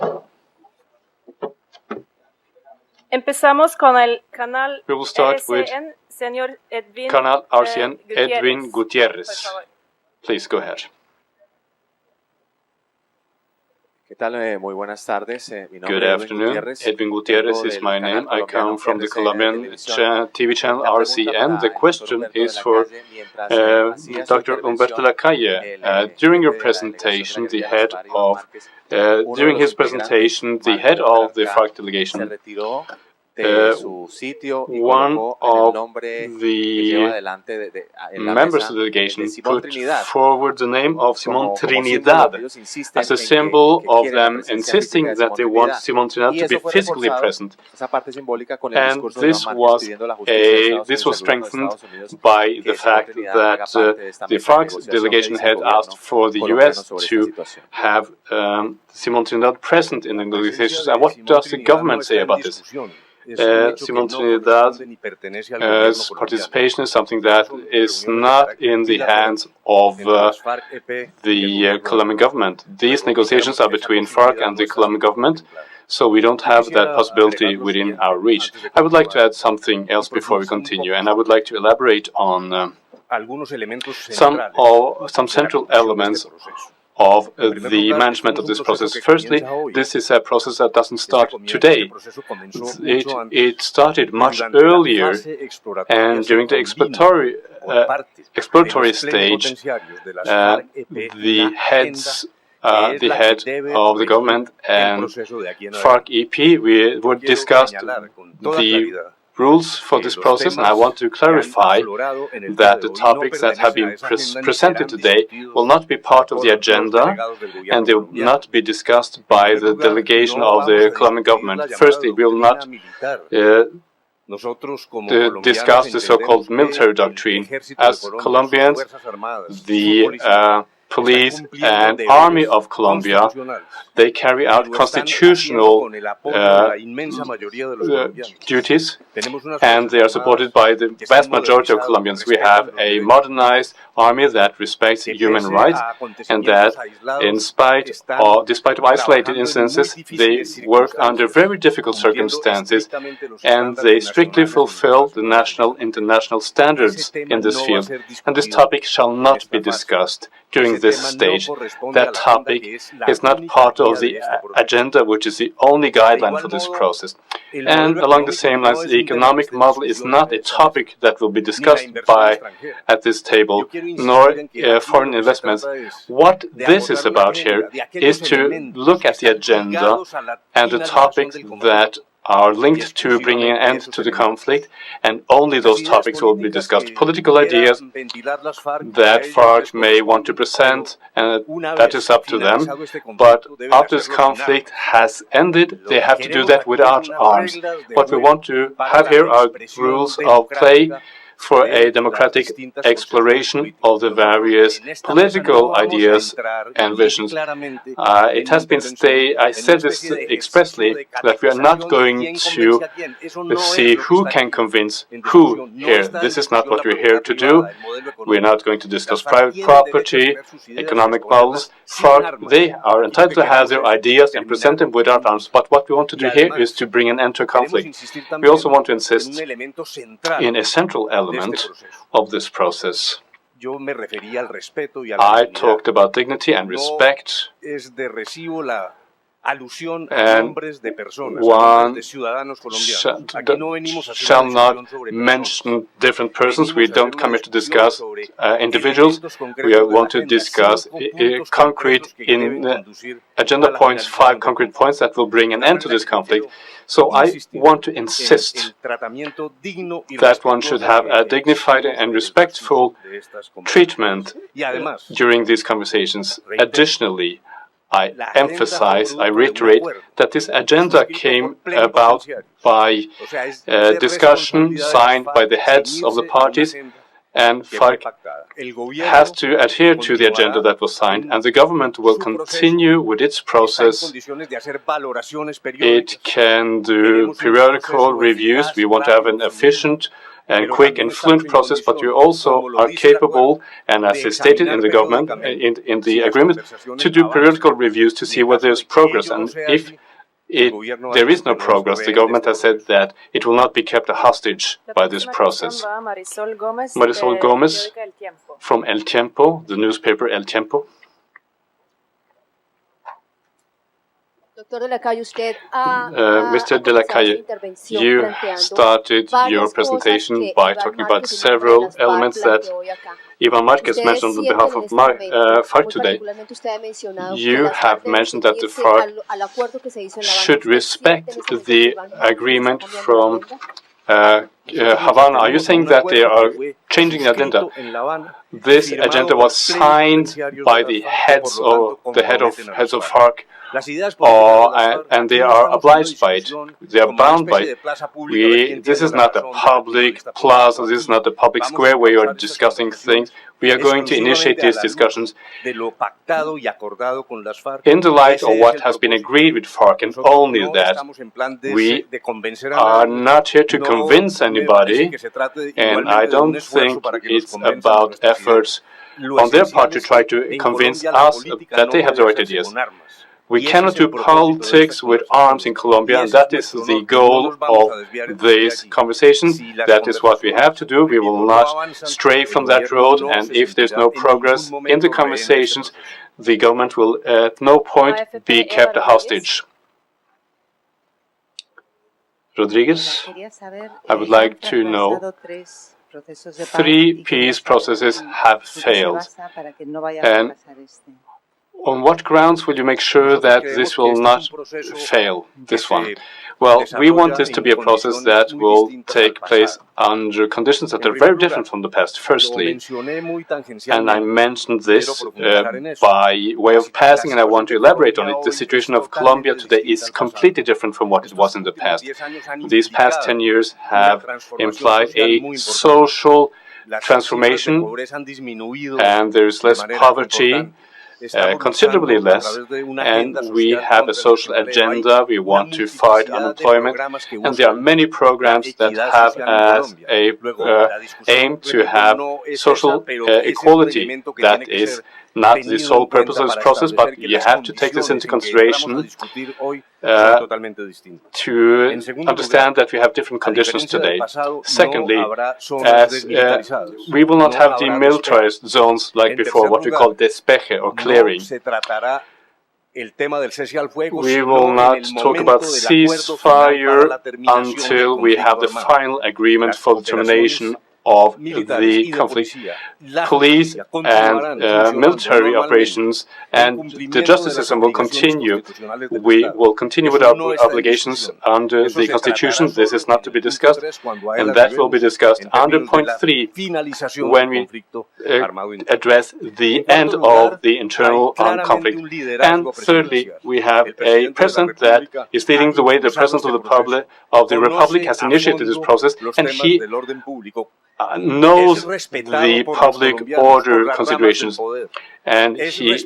Empezamos con el canal We will start with RCN, señor Edwin Canal RCN, Gutiérrez. Edwin Por Gutiérrez. favor. Please go ahead. ¿Qué tal? Muy buenas tardes. Mi nombre Good es afternoon. Edwin Gutierrez is my name. I come from the Colombian TV channel RCN. The question is for Dr. Humberto Lacalle. During your presentation, the head of the FARC delegation one of the members of the delegation put forward the name of Simón Trinidad as a symbol of them insisting that they want Simón Trinidad to be physically present. And this was strengthened by the fact that the FARC delegation had asked for the US to have Simón Trinidad present in the negotiations. And what does the government say about this? Simón Trinidad's participation is something that is not in the hands of the Colombian government. These negotiations are between FARC and the Colombian government, so we don't have that possibility within our reach. I would like to add something else before we continue, and I would like to elaborate on some central elements of the management of this process. Firstly, this is a process that doesn't start today. It started much earlier, and during the exploratory stage, the head of the government and FARC EP would discuss the rules for this process, and I want to clarify that the topics that have been presented today will not be part of the agenda, and they will not be discussed by the delegation of the Colombian government. Firstly, we will not discuss the so-called military doctrine. As Colombians, the police and army of Colombia, they carry out constitutional duties, and they are supported by the vast majority of Colombians. We have a modernized army that respects human rights, and that, despite of isolated instances, they work under very difficult circumstances, and they strictly fulfill the national international standards in this field. And this topic shall not be discussed during this stage. That topic is not part of the agenda, which is the only guideline for this process. And along the same lines, the economic model is not a topic that will be discussed at this table, nor foreign investments. What this is about here is to look at the agenda and the topics that are linked to bringing an end to the conflict, and only those topics will be discussed. Political ideas that FARC may want to present, and that is up to them, but after this conflict has ended, they have to do that without arms. What we want to have here are rules of play for a democratic exploration of the various political ideas and visions. It has been stated, I said this expressly, that we are not going to see who can convince who here. This is not what we're here to do. We're not going to discuss private property, economic models. FARC, they are entitled to have their ideas and present them without arms. But what we want to do here is to bring an end to conflict. We also want to insist in a central element of this process. I talked about dignity and respect. and one shall not mention different persons. We don't come here to discuss individuals. We want to discuss concrete agenda points, 5 concrete points that will bring an end to this conflict. So I want to insist that one should have a dignified and respectful treatment during these conversations. Additionally, I emphasize, I reiterate, that this agenda came about by discussion signed by the heads of the parties, and FARC has to adhere to the agenda that was signed, and the government will continue with its process. It can do periodical reviews. We want to have an efficient and quick and fluent process, but we also are capable, and as is stated in the government, in the agreement, to do periodical reviews to see whether there's progress. And if there is no progress, the government has said that it will not be kept a hostage by this process. Marisol Gomez from El Tiempo, the newspaper El Tiempo. Mr. De La Calle, you started your presentation by talking about several elements that Ivan Marquez mentioned on behalf of FARC today. You have mentioned that the FARC should respect the agreement from Havana. Are you saying that they are changing the agenda? This agenda was signed by the heads of FARC, and they are obliged by it. They are bound by it. This is not a public plaza. This is not a public square where you are discussing things. We are going to initiate these discussions in the light of what has been agreed with FARC, and only that. We are not here to convince anybody, and I don't think it's about efforts on their part to try to convince us that they have the right ideas. We cannot do politics with arms in Colombia, and that is the goal of this conversation. That is what we have to do. We will not stray from that road, and if there's no progress in the conversations, the government will at no point be kept a hostage. Rodriguez, I would like to know, 3 peace processes have failed, and on what grounds will you make sure that this will not fail, this one? Well, we want this to be a process that will take place under conditions that are very different from the past, firstly. And I mentioned this by way of passing, and I want to elaborate on it. The situation of Colombia today is completely different from what it was in the past. These past 10 years have implied a social transformation, and there's less poverty, considerably less, and we have a social agenda. We want to fight unemployment, and there are many programs that have as a aim to have social equality. That is not the sole purpose of this process, but you have to take this into consideration to understand that we have different conditions today. Secondly, we will not have demilitarized zones like before, what we call despeje or clearing. We will not talk about ceasefire until we have the final agreement for the termination of the conflict. Police and military operations and the justice system will continue. We will continue with our obligations under the Constitution. This is not to be discussed, and that will be discussed under point 3 when we address the end of the internal armed conflict. And thirdly, we have a president that is leading the way. The president of the Republic has initiated this process, and he knows the public order considerations, and he is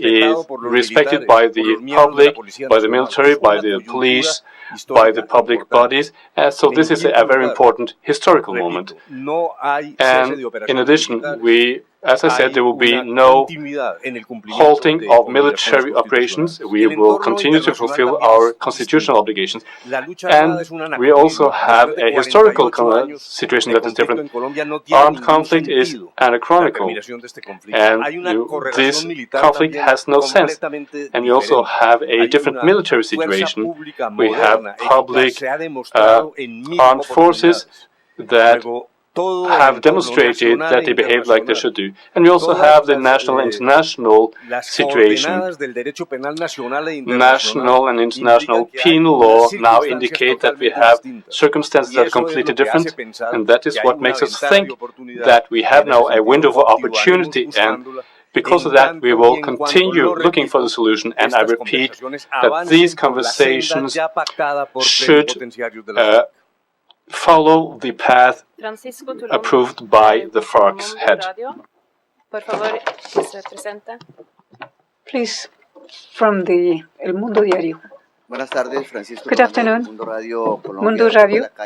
respected by the public, by the military, by the police, by the public bodies. So this is a very important historical moment. And in addition, we As I said, there will be no halting of military operations. We will continue to fulfill our constitutional obligations. And we also have a historical situation that is different. Armed conflict is anachronical, and this conflict has no sense. And we also have a different military situation. We have public armed forces that have demonstrated that they behave like they should do. And we also have the national and international situation. National and international penal law now indicate that we have circumstances that are completely different, and that is what makes us think that we have now a window of opportunity, and because of that, we will continue looking for the solution. And I repeat that these conversations should follow the path approved by the FARC's head. Please, from the El Mundo Diario. Good afternoon, Mundo Radio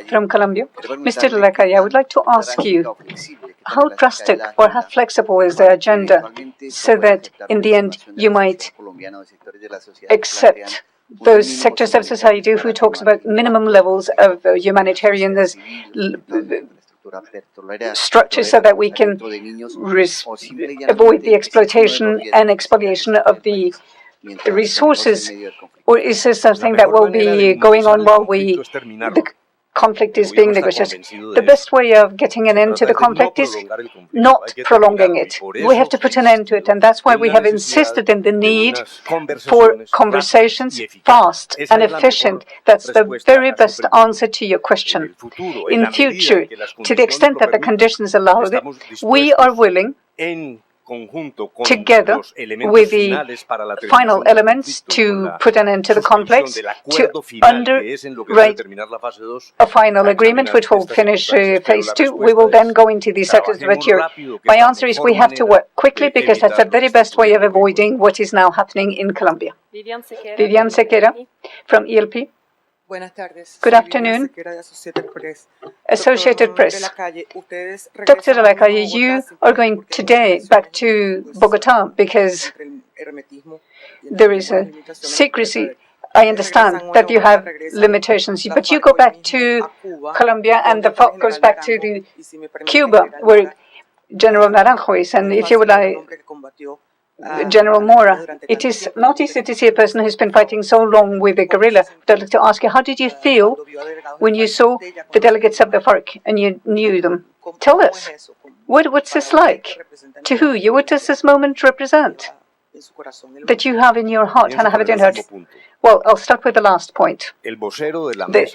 from Colombia. Mr. de la Calle, I would like to ask you, how drastic or how flexible is the agenda so that in the end you might accept those sectors of society who talks about minimum levels of humanitarian structures so that we can avoid the exploitation and expoliation of the resources? Or is this something that will be going on while the conflict is being negotiated? The best way of getting an end to the conflict is not prolonging it. We have to put an end to it, and that's why we have insisted in the need for conversations fast and efficient. That's the very best answer to your question. In future, to the extent that the conditions allow it, we are willing, together with the final elements to put an end to the conflict, to underwrite a final agreement which will finish phase 2. We will then go into the sectors of Europe. My answer is we have to work quickly because that's the very best way of avoiding what is now happening in Colombia. Vivian Sequeira from ELP. Good afternoon, Associated Press. Dr. de la Calle, you are going today back to Bogota because there is a secrecy. I understand that you have limitations, but you go back to Colombia and the FARC goes back to Cuba, where General Naranjo is, and if you would like, General Mora. It is not easy to see a person who's been fighting so long with the guerrilla. But I'd like to ask you, how did you feel when you saw the delegates of the FARC and you knew them? Tell us, what's this like? To who? What does this moment represent that you have in your heart and I have it in your heart? Well, I'll start with the last point. The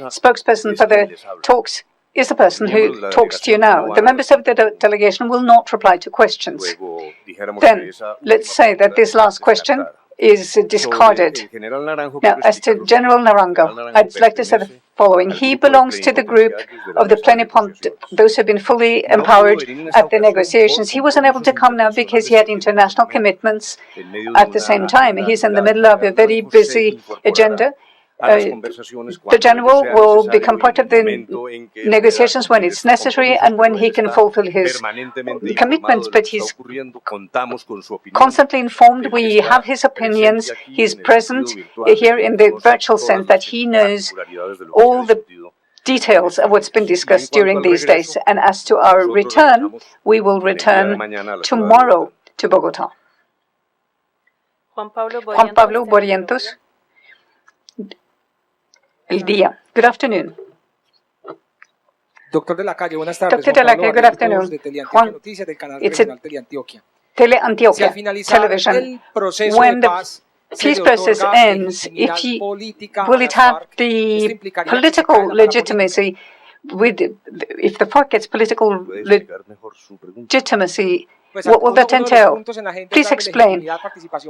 spokesperson for the talks is the person who talks to you now. The members of the delegation will not reply to questions. Then, let's say that this last question is discarded. Now, as to General Naranjo, I'd like to say the following. He belongs to the group of the plenipotentiaries, those who have been fully empowered at the negotiations. He was unable to come now because he had international commitments at the same time. He's in the middle of a very busy agenda. The general will become part of the negotiations when it's necessary and when he can fulfill his commitments, but he's constantly informed. We have his opinions. He's present here in the virtual sense that he knows all the details of what's been discussed during these days. And as to our return, we will return tomorrow to Bogota. Juan Pablo Barrientos, El Día. Good afternoon. Doctor de la Calle, buenas tardes. Dr. de la Calle, good afternoon. Juan, it's a Teleantioquia television. When the peace process ends, will it have the political legitimacy? If the FARC gets political legitimacy, what will that entail? Please explain.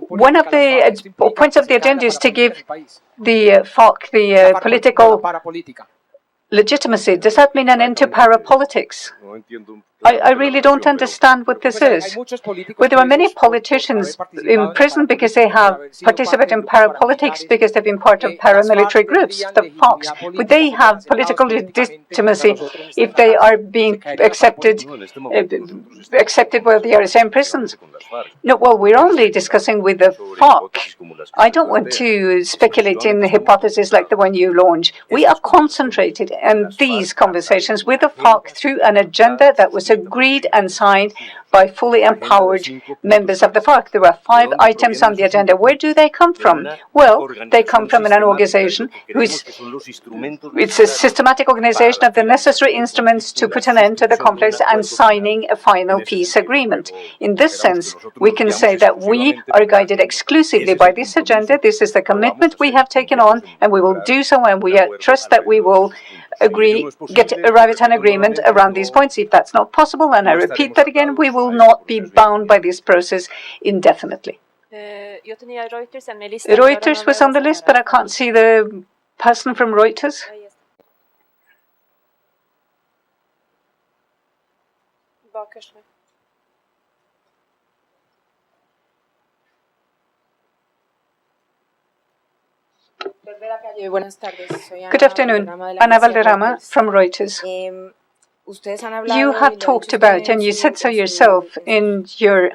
One of the points of the agenda is to give the FARC the political legitimacy. Does that mean an end to parapolitics? I really don't understand what this is. Well, there are many politicians in prison because they have participated in parapolitics, because they've been part of paramilitary groups, the FARC. Would they have political legitimacy if they are being accepted while they are in prisons? No, well, we're only discussing with the FARC. I don't want to speculate in hypotheses like the one you launch. We are concentrated on these conversations with the FARC through an agenda that was agreed and signed by fully empowered members of the FARC. There are 5 items on the agenda. Where do they come from? Well, they come from an organization it's a systematic organization of the necessary instruments to put an end to the conflicts and signing a final peace agreement. In this sense, we can say that we are guided exclusively by this agenda. This is the commitment we have taken on, and we will do so, and we trust that we will arrive at an agreement around these points. If that's not possible, and I repeat that again, we will not be bound by this process indefinitely. Reuters was on the list, but I can't see the person from Reuters. Good afternoon. Ana Valderrama from Reuters. You have talked about, and you said so yourself in your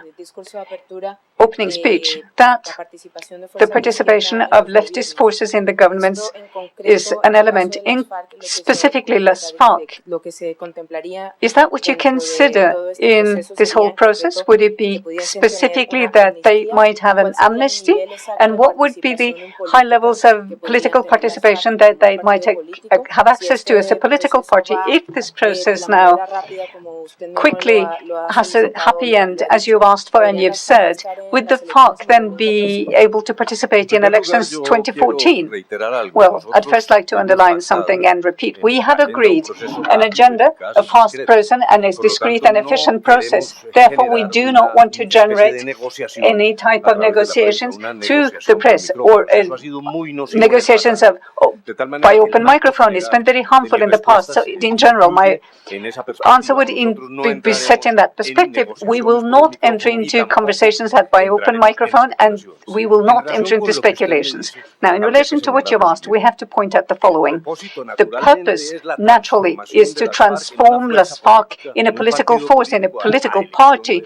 opening speech, that the participation of leftist forces in the governments is an element, in specifically Las FARC. Is that what you consider in this whole process? Would it be specifically that they might have an amnesty? And what would be the high levels of political participation that they might have access to as a political party if this process now quickly has a happy end, as you've asked for and you've said? Would the FARC then be able to participate in elections 2014? Well, I'd first like to underline something and repeat. We have agreed an agenda, a fast process, and a discreet and efficient process. Therefore, we do not want to generate any type of negotiations through the press or negotiations by open microphone. It's been very harmful in the past. So, in general, my answer would be set in that perspective. We will not enter into conversations had by open microphone, and we will not enter into speculations. Now, in relation to what you've asked, we have to point out the following. The purpose, naturally, is to transform Las FARC in a political force, in a political party,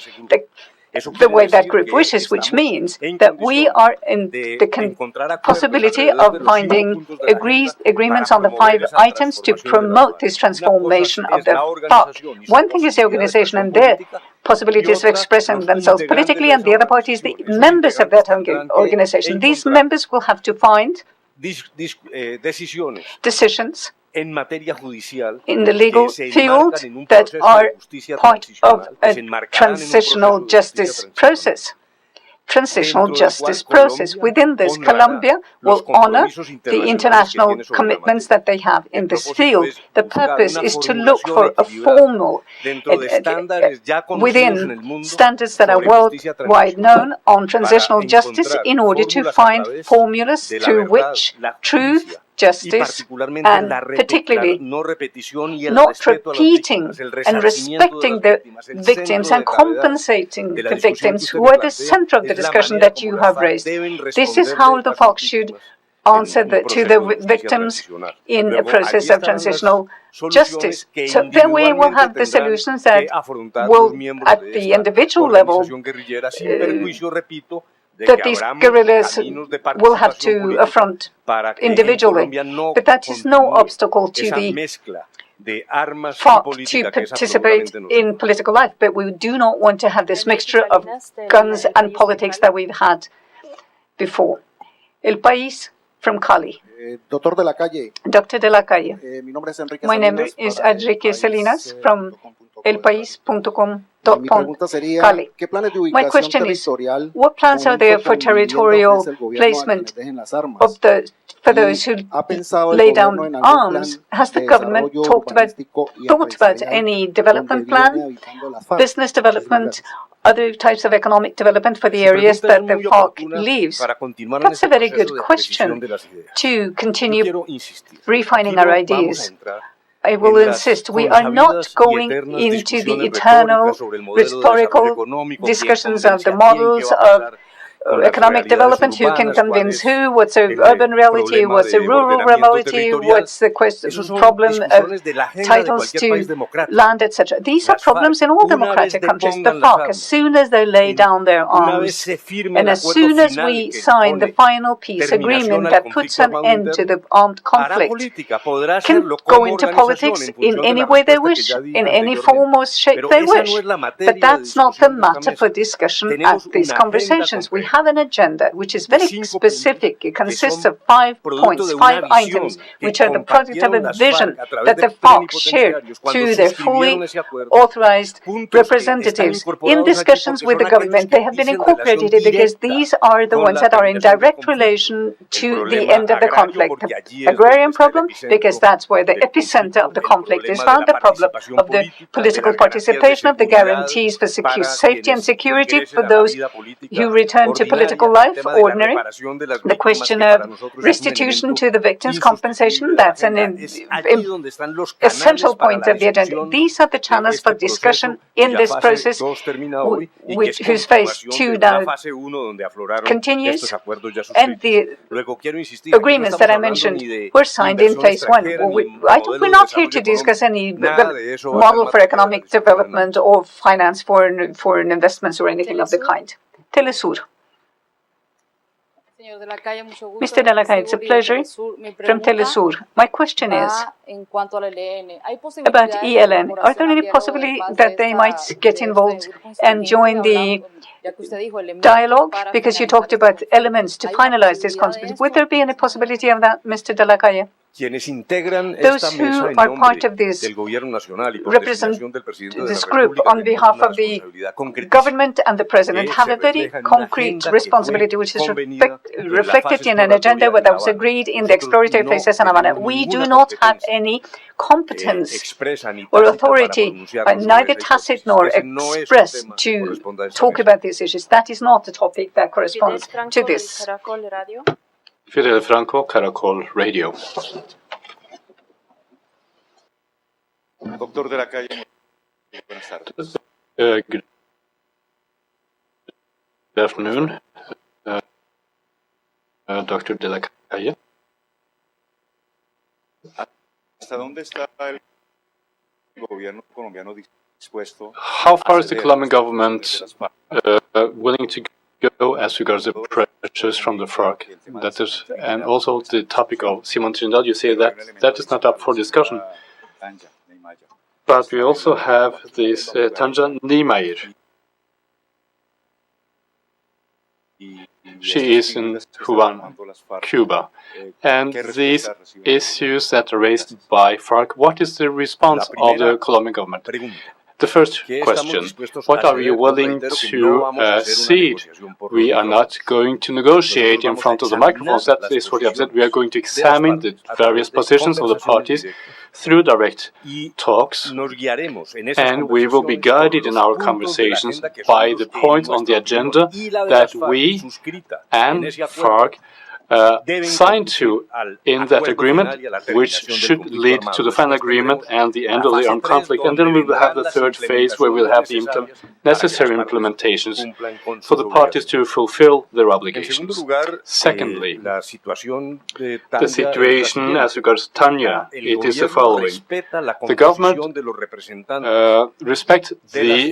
the way that group wishes, which means that we are in the possibility of finding agreements on the 5 items to promote this transformation of the FARC. One thing is the organization and their possibilities of expressing themselves politically, and the other part is the members of that organization. These members will have to find decisions in the legal field that are part of a transitional justice process. Within this, Colombia will honor the international commitments that they have in this field. The purpose is to look for a formal, within standards that are worldwide known on transitional justice, in order to find formulas through which truth, justice, and particularly not repeating and respecting the victims and compensating the victims who are the center of the discussion that you have raised. This is how the FARC should answer to the victims in a process of transitional justice. So then we will have the solutions that will, at the individual level, that these guerrillas will have to affront individually. But that is no obstacle to the FARC to participate in political life. But we do not want to have this mixture of guns and politics that we've had before. El País from Cali. Dr. de la Calle. My name is Enrique Salinas from elpaís.com. Cali. My question is, what plans are there for territorial placement for those who lay down arms? Has the government thought about any development plan, business development, other types of economic development for the areas that the FARC leaves? That's a very good question to continue refining our ideas. I will insist, we are not going into the eternal rhetorical discussions of the models of economic development, who can convince who, what's an urban reality, what's a rural reality, what's the problem of titles to land, etc. These are problems in all democratic countries. The FARC, as soon as they lay down their arms, and as soon as we sign the final peace agreement that puts an end to the armed conflict, can go into politics in any way they wish, in any form or shape they wish. But that's not the matter for discussion at these conversations. We have an agenda which is very specific. It consists of 5 points, 5 items, which are the product of a vision that the FARC shared through their fully authorized representatives. In discussions with the government, they have been incorporated because these are the ones that are in direct relation to the end of the conflict. The agrarian problem, because that's where the epicenter of the conflict is found, the problem of the political participation, of the guarantees for safety and security for those who return to political life, ordinary, the question of restitution to the victims, compensation, that's an essential point of the agenda. These are the channels for discussion in this process, whose phase 2 now continues, and the agreements that I mentioned were signed in phase 1. We're not here to discuss any model for economic development or finance foreign investments or anything of the kind. Telesur. Mr. De la Calle, it's a pleasure. From Telesur. My question is about ELN. Are there any possibility that they might get involved and join the dialogue? Because you talked about elements to finalize this concept. Would there be any possibility of that, Mr. De la Calle? Those who are part of this represent this group on behalf of the government and the president have a very concrete responsibility, which is reflected in an agenda that was agreed in the exploratory phases in Havana. We do not have any competence or authority, neither tacit nor express, to talk about these issues. That is not the topic that corresponds to this. Fidel Franco, Caracol Radio. Doctor De la Calle, buenas tardes. Good afternoon, Dr. De la Calle. ¿Hasta dónde está el gobierno colombiano dispuesto? How far is the Colombian government willing to go as regards the pressures from the FARC? That is, and also the topic of Simon Trindade, you say that that is not up for discussion. But we also have this Tanja Niemeyer. She is in Havana, Cuba. And these issues that are raised by FARC, what is the response of the Colombian government? The first question, what are we willing to cede? We are not going to negotiate in front of the microphones. That is what you have said. We are going to examine the various positions of the parties through direct talks, and we will be guided in our conversations by the points on the agenda that we and FARC signed to in that agreement, which should lead to the final agreement and the end of the armed conflict. And then we will have the third phase, where we'll have the necessary implementations for the parties to fulfill their obligations. Secondly, the situation as regards Tanya, it is the following. The government respects the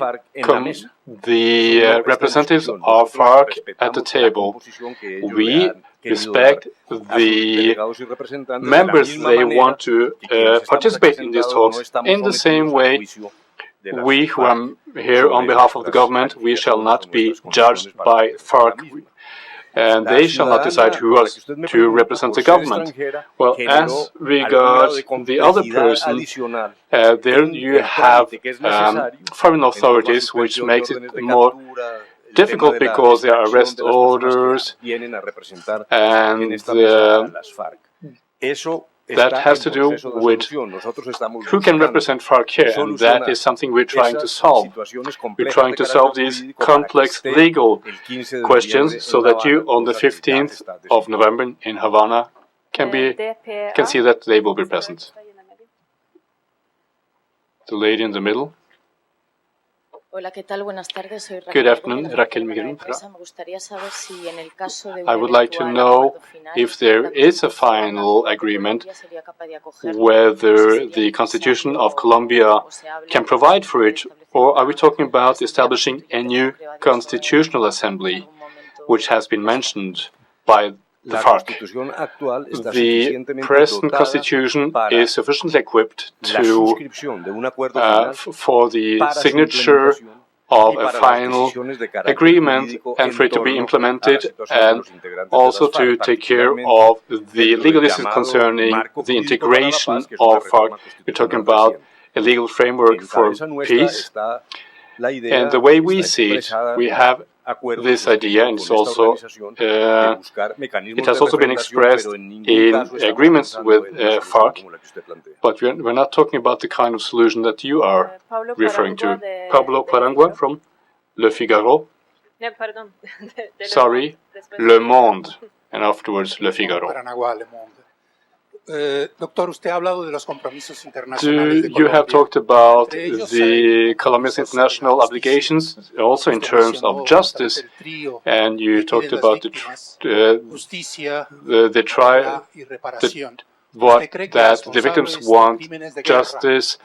representatives of FARC at the table. We respect the members they want to participate in these talks. In the same way, we who are here on behalf of the government, we shall not be judged by FARC, and they shall not decide who is to represent the government. Well, as regards the other person, there you have foreign authorities, which makes it more difficult because there are arrest orders, and that has to do with who can represent FARC here, and that is something we're trying to solve. We're trying to solve these complex legal questions so that you, on the 15th of November in Havana, can see that they will be present. The lady in the middle. Hola, ¿qué tal? Buenas tardes. Soy Good afternoon, Raquel Miguel. Me gustaría saber si en el caso de I would like to know if there is a final agreement, whether the Constitution of Colombia can provide for it, or are we talking about establishing a new constitutional assembly, which has been mentioned by the FARC. The present constitution is sufficiently equipped to for the signature of a final agreement and for it to be implemented, and also to take care of the legal issues concerning the integration of FARC. We're talking about a legal framework for peace. And the way we see it, we have this idea, and it's also, it has also been expressed in agreements with FARC, but we're not talking about the kind of solution that you are referring to. Pablo Quarangua from Le Figaro. Sorry, Le Monde, and afterwards Le Figaro. Doctor, usted ha hablado de los compromisos internacionales de Colombia. You have talked about the Colombia's international obligations, also in terms of justice, and you talked about that the victims want justice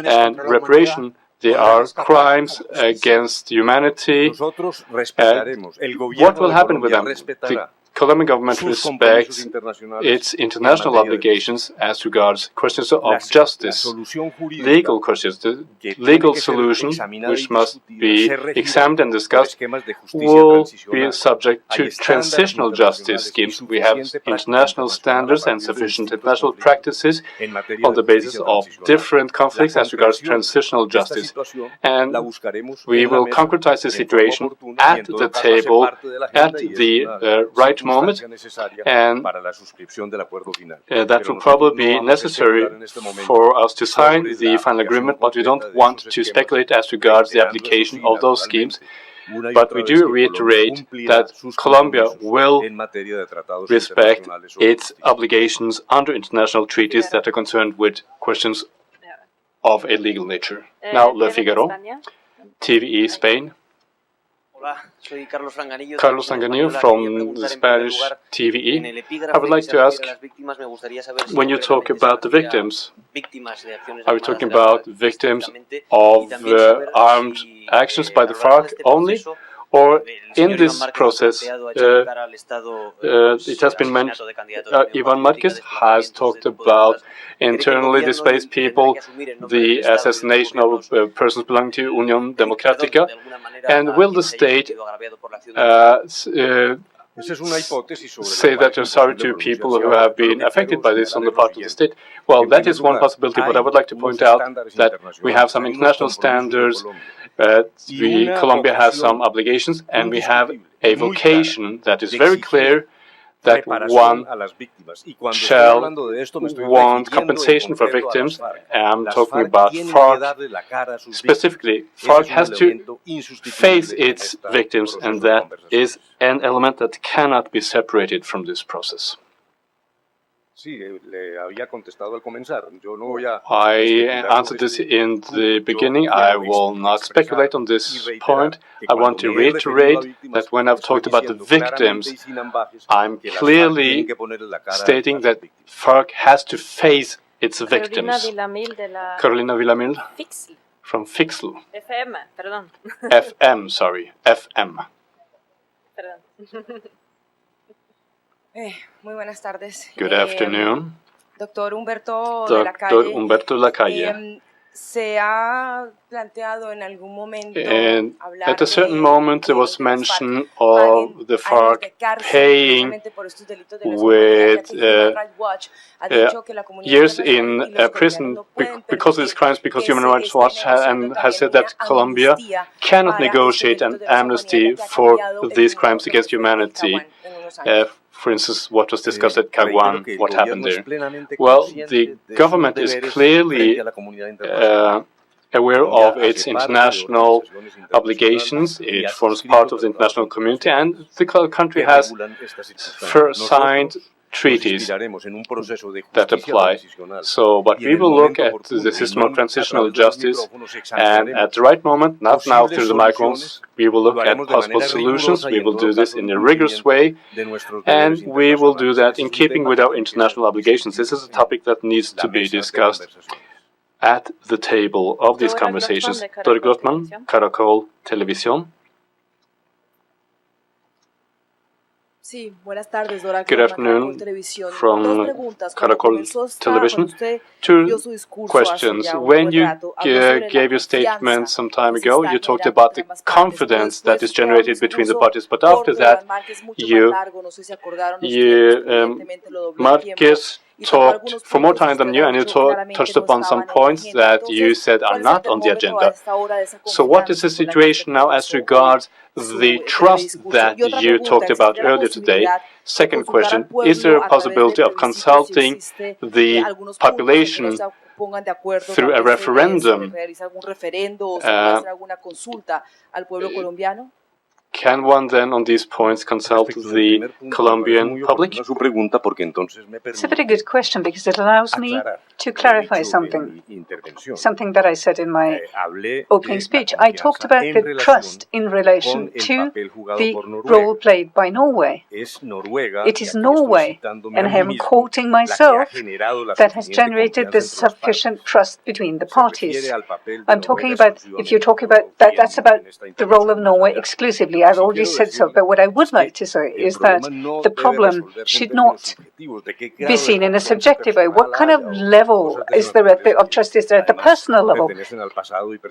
and reparation. There are crimes against humanity. What will happen with them? The Colombian government respects its international obligations as regards questions of justice, legal questions. The legal solution, which must be examined and discussed, will be subject to transitional justice schemes. We have international standards and sufficient international practices on the basis of different conflicts as regards transitional justice. And we will concretize the situation at the table at the right moment, and that will probably be necessary for us to sign the final agreement, but we don't want to speculate as regards the application of those schemes. But we do reiterate that Colombia will respect its obligations under international treaties that are concerned with questions of a legal nature. Now, Le Figaro, TVE Spain. Carlos Sanganillo from the Spanish TVE. I would like to ask, when you talk about the victims, are we talking about victims of armed actions by the FARC only? Or in this process, it has been mentioned, Ivan Marquez has talked about internally displaced people, the assassination of persons belonging to Unión Democrática, and will the state say that you're sorry to people who have been affected by this on the part of the state? Well, that is one possibility, but I would like to point out that we have some international standards. Colombia has some obligations, and we have a vocation that is very clear, that one shall want compensation for victims. I'm talking about FARC. Specifically, FARC has to face its victims, and that is an element that cannot be separated from this process. I answered this in the beginning. I will not speculate on this point. I want to reiterate that when I've talked about the victims, I'm clearly stating that FARC has to face its victims. Carolina Villamil from Fixl. FM, sorry. FM. Muy buenas tardes. Good afternoon. Doctor Humberto de la Calle. Se ha planteado en algún momento hablar at a certain moment there was mention of the FARC paying with years in prison because of these crimes, because Human Rights Watch has said that Colombia cannot negotiate an amnesty for these crimes against humanity. For instance, what was discussed at Caguán, what happened there? Well, the government is clearly aware of its international obligations. It forms part of the international community, and the country has signed treaties that apply. So, but we will look at the system of transitional justice, and at the right moment, not now through the microphones, we will look at possible solutions. We will do this in a rigorous way, and we will do that in keeping with our international obligations. This is a topic that needs to be discussed at the table of these conversations. Dore Grothman, Caracol Televisión. Good afternoon from Caracol Television. Two questions. When you gave your statement some time ago, you talked about the confidence that is generated between the parties, but after that, Marquez talked for more time than you, and you touched upon some points that you said are not on the agenda. So what is the situation now as regards the trust that you talked about earlier today? Second question, is there a possibility of consulting the population through a referendum? Can one then, on these points, consult the Colombian public? It's a very good question because it allows me to clarify something that I said in my opening speech. I talked about the trust in relation to the role played by Norway. It is Norway, and I am quoting myself, that has generated this sufficient trust between the parties. I'm talking about, if you're talking about that, that's about the role of Norway exclusively. I've already said so, but what I would like to say is that the problem should not be seen in a subjective way. What kind of level is there of trust is there at the personal level?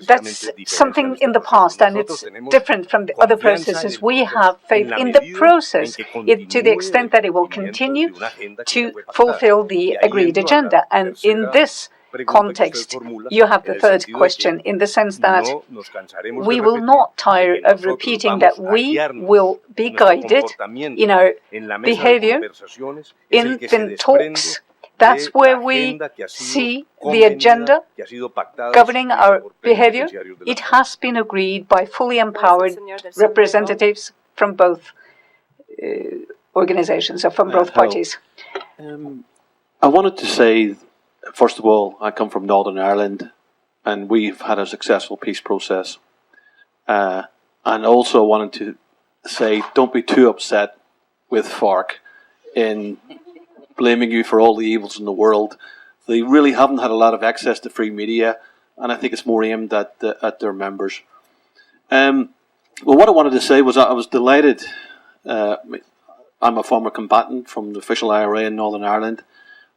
That's something in the past, and it's different from the other processes. We have faith in the process to the extent that it will continue to fulfill the agreed agenda. And in this context, you have the third question, in the sense that we will not tire of repeating that we will be guided in our behavior, in the talks. That's where we see the agenda governing our behavior. It has been agreed by fully empowered representatives from both organizations, or from both parties. I wanted to say, first of all, I come from Northern Ireland, and we've had a successful peace process. And also wanted to say, don't be too upset with FARC in blaming you for all the evils in the world. They really haven't had a lot of access to free media, and I think it's more aimed at their members. Well, what I wanted to say was I was delighted. I'm a former combatant from the official IRA in Northern Ireland,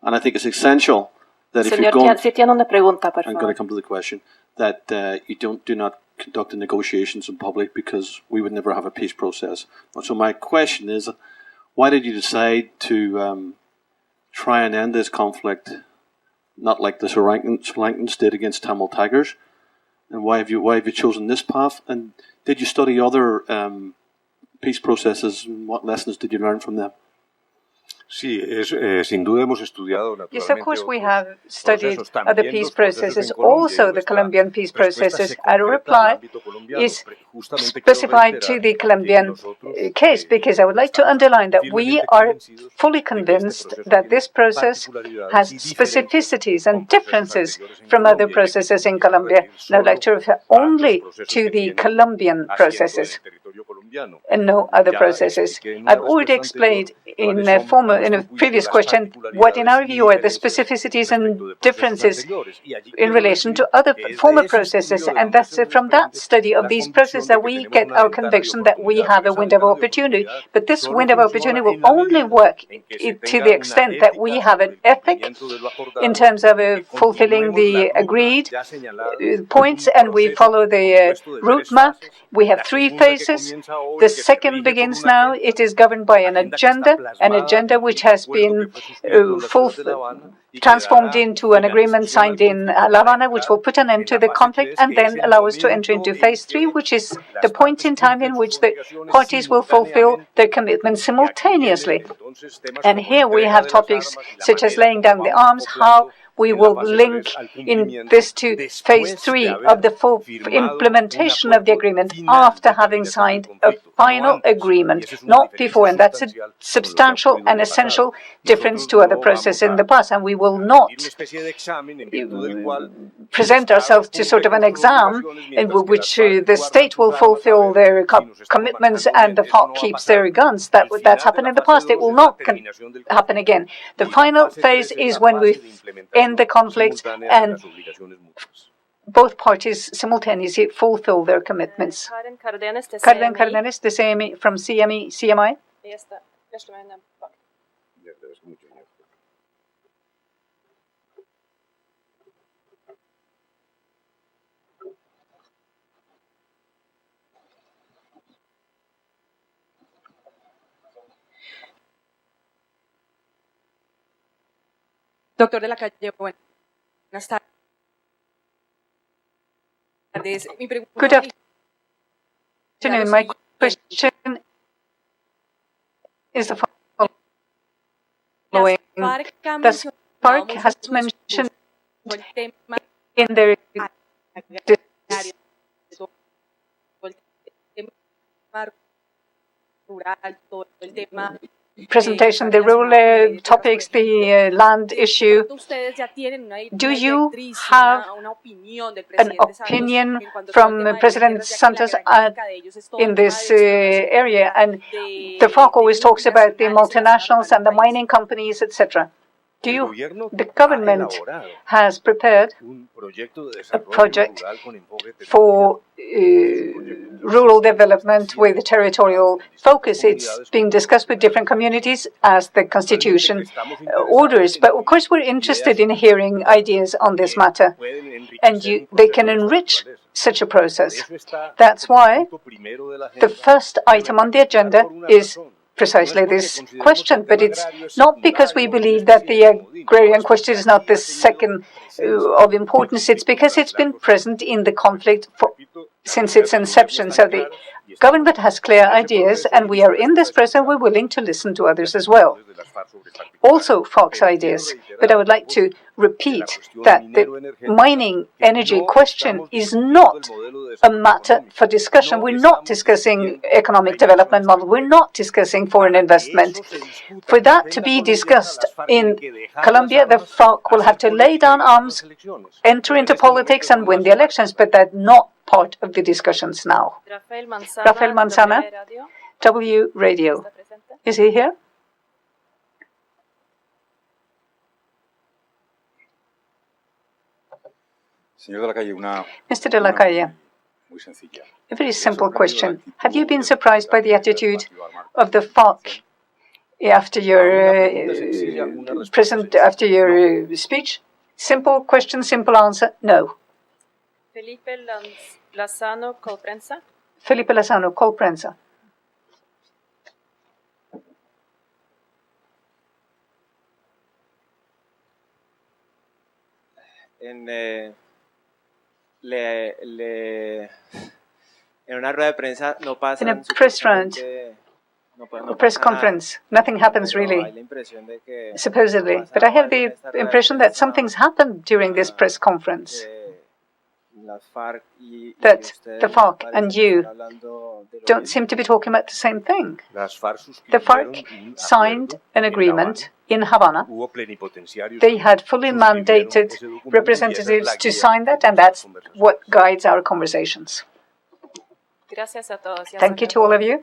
and I think it's essential that if you're going, I'm going to come to the question, that you do not conduct the negotiations in public, because we would never have a peace process. So my question is, why did you decide to try and end this conflict, not like the Sri Lankans did against Tamil Tigers? And why have you chosen this path? And did you study other peace processes, and what lessons did you learn from them? Yes, of course we have studied other peace processes, also the Colombian peace processes. Our reply is specified to the Colombian case, because I would like to underline that we are fully convinced that this process has specificities and differences from other processes in Colombia. And I would like to refer only to the Colombian processes and no other processes. I've already explained in a previous question what in our view are the specificities and differences in relation to other former processes, and that's from that study of these processes that we get our conviction that we have a window of opportunity. But this window of opportunity will only work to the extent that we have an ethic in terms of fulfilling the agreed points, and we follow the route map. We have 3 phases. The second begins now. It is governed by an agenda which has been transformed into an agreement signed in La Habana, which will put an end to the conflict and then allow us to enter into phase 3, which is the point in time in which the parties will fulfill their commitments simultaneously. And here we have topics such as laying down the arms, how we will link in this to phase 3 of the full implementation of the agreement after having signed a final agreement, not before. And that's a substantial and essential difference to other processes in the past. And we will not present ourselves to sort of an exam in which the state will fulfill their commitments and the FARC keeps their guns. That's happened in the past. It will not happen again. The final phase is when we end the conflict and both parties simultaneously fulfill their commitments. Karen Cardenas, the CMI, from CMI. Doctor de la Calle, buenas tardes. Good afternoon. My question is the following. The FARC has mentioned in their presentation, the rural topics, the land issue. Do you have an opinion from President Santos in this area? And the FARC always talks about the multinationals and the mining companies, etc. The government has prepared a project for rural development with territorial focus. It's being discussed with different communities as the Constitution orders. But of course, we're interested in hearing ideas on this matter. And they can enrich such a process. That's why the first item on the agenda is precisely this question, but it's not because we believe that the agrarian question is not the second of importance. It's because it's been present in the conflict since its inception. So the government has clear ideas, and we are in this process. We're willing to listen to others as well. Also, FARC's ideas. But I would like to repeat that the mining energy question is not a matter for discussion. We're not discussing economic development model. We're not discussing foreign investment. For that to be discussed in Colombia, the FARC will have to lay down arms, enter into politics, and win the elections. But that's not part of the discussions now. Rafael Manzana, W Radio. Is he here? Mr. de la Calle, a very simple question. Have you been surprised by the attitude of the FARC after your speech? Simple question, simple answer, no. Felipe Lozano, Colprensa. Felipe Lozano, Colprensa. En una rueda de prensa no pasa. In a press round, a press conference, nothing happens really, supposedly. But I have the impression that something's happened during this press conference. That the FARC and you don't seem to be talking about the same thing. The FARC signed an agreement in Havana. They had fully mandated representatives to sign that, and that's what guides our conversations. Thank you to all of you.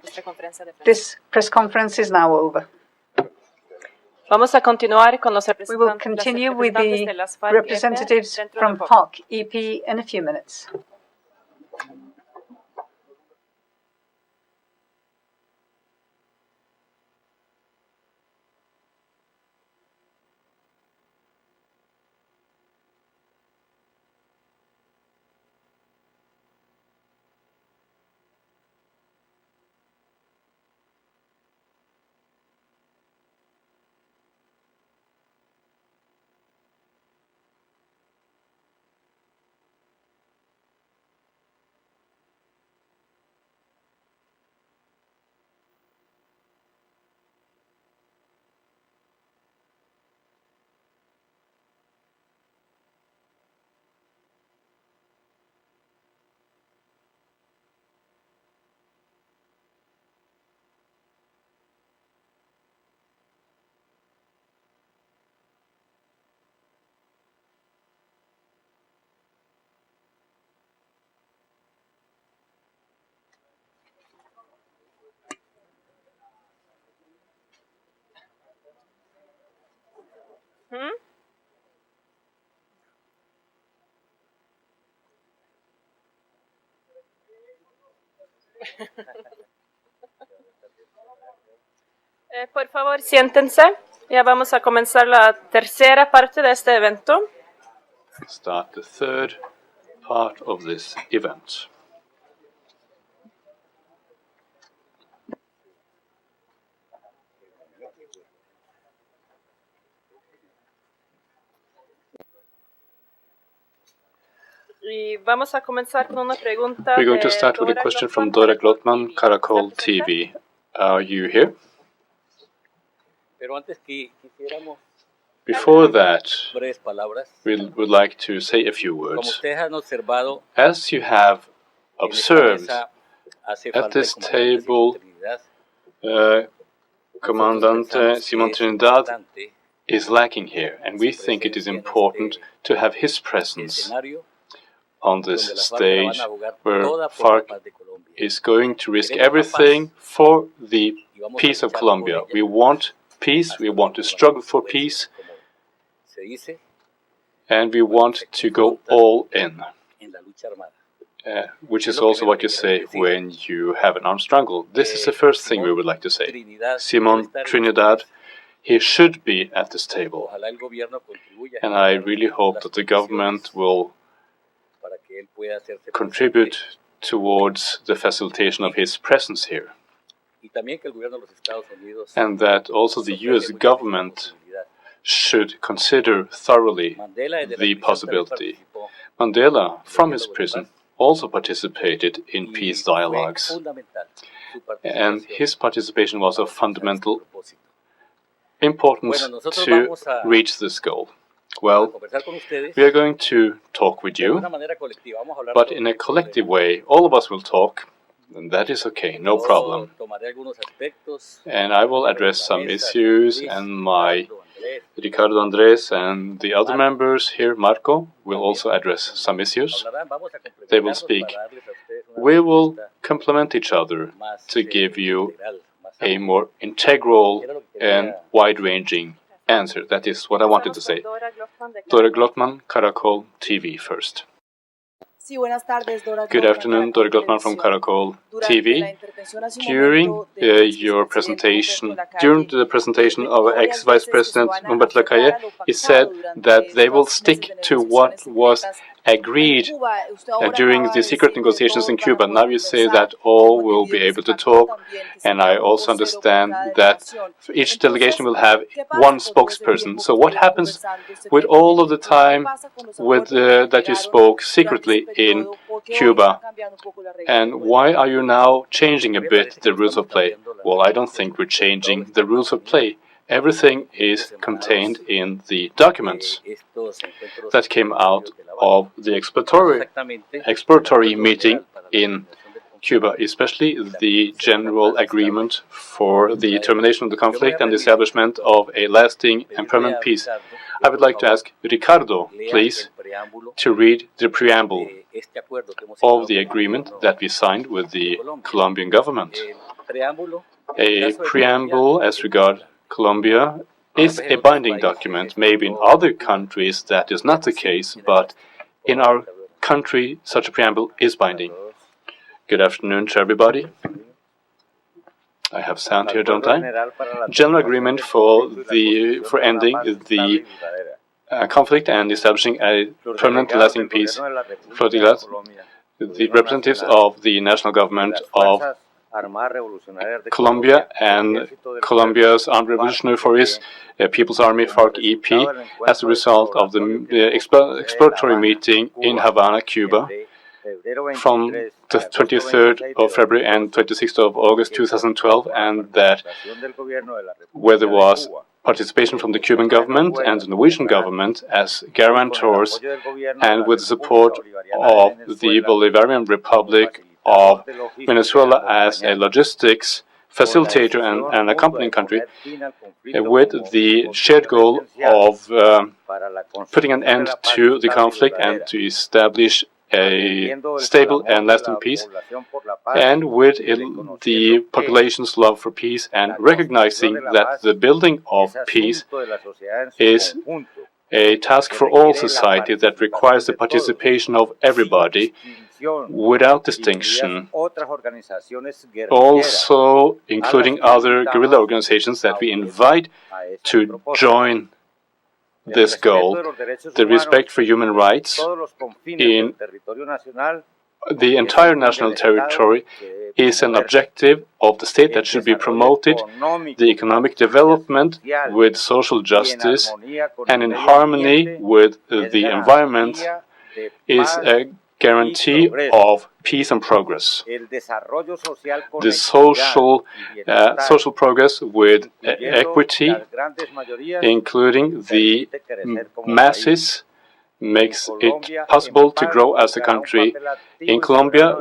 This press conference is now over. We will continue with the representatives from FARC EP in a few minutes. Hmm? Por favor, siéntense. Ya vamos a comenzar la tercera parte de este evento. Start the third part of this event. Y vamos a comenzar con una pregunta. We're going to start with a question from Dora Glotman, Caracol TV. Are you here? Before that, we would like to say a few words. As you have observed, at this table, Comandante Simon Trinidad is lacking here, and we think it is important to have his presence on this stage where FARC is going to risk everything for the peace of Colombia. We want peace, we want to struggle for peace, and we want to go all in, which is also what you say when you have an armed struggle. This is the first thing we would like to say. Simon Trinidad, he should be at this table, and I really hope that the government will contribute towards the facilitation of his presence here, and that also the US government should consider thoroughly the possibility. Mandela, from his prison, also participated in peace dialogues, and his participation was of fundamental importance to reach this goal. Well, we are going to talk with you, but in a collective way. All of us will talk, and that is okay, no problem. And I will address some issues, and my Ricardo Andres and the other members here, Marco, will also address some issues. They will speak. We will complement each other to give you a more integral and wide-ranging answer. That is what I wanted to say. Dora Glotman, Caracol TV first. Good afternoon, Dora Glotman from Caracol TV. During your presentation, during the presentation of ex-Vice President Humberto Lacalle, he said that they will stick to what was agreed during the secret negotiations in Cuba. Now you say that all will be able to talk, and I also understand that each delegation will have one spokesperson. So what happens with all of the time that you spoke secretly in Cuba, and why are you now changing a bit the rules of play? Well, I don't think we're changing the rules of play. Everything is contained in the documents that came out of the exploratory meeting in Cuba, especially the general agreement for the termination of the conflict and the establishment of a lasting and permanent peace. I would like to ask Ricardo, please, to read the preamble of the agreement that we signed with the Colombian government. A preamble as regards Colombia is a binding document. Maybe in other countries that is not the case, but in our country such a preamble is binding. Good afternoon to everybody. I have sound here, don't I? General agreement for ending the conflict and establishing a permanent lasting peace. The representatives of the national government of Colombia and Colombia's Armed Revolutionary Force, People's Army, FARC-EP, as a result of the exploratory meeting in Havana, Cuba, from the 23rd of February and 26th of August 2012, and that where there was participation from the Cuban government and the Norwegian government as guarantors, and with the support of the Bolivarian Republic of Venezuela as a logistics facilitator and accompanying country, with the shared goal of putting an end to the conflict and to establish a stable and lasting peace, and with the population's love for peace, and recognizing that the building of peace is a task for all society that requires the participation of everybody without distinction, also including other guerrilla organizations that we invite to join this goal. The respect for human rights in the entire national territory is an objective of the state that should be promoted. The economic development with social justice and in harmony with the environment is a guarantee of peace and progress. The social progress with equity, including the masses, makes it possible to grow as a country. In Colombia,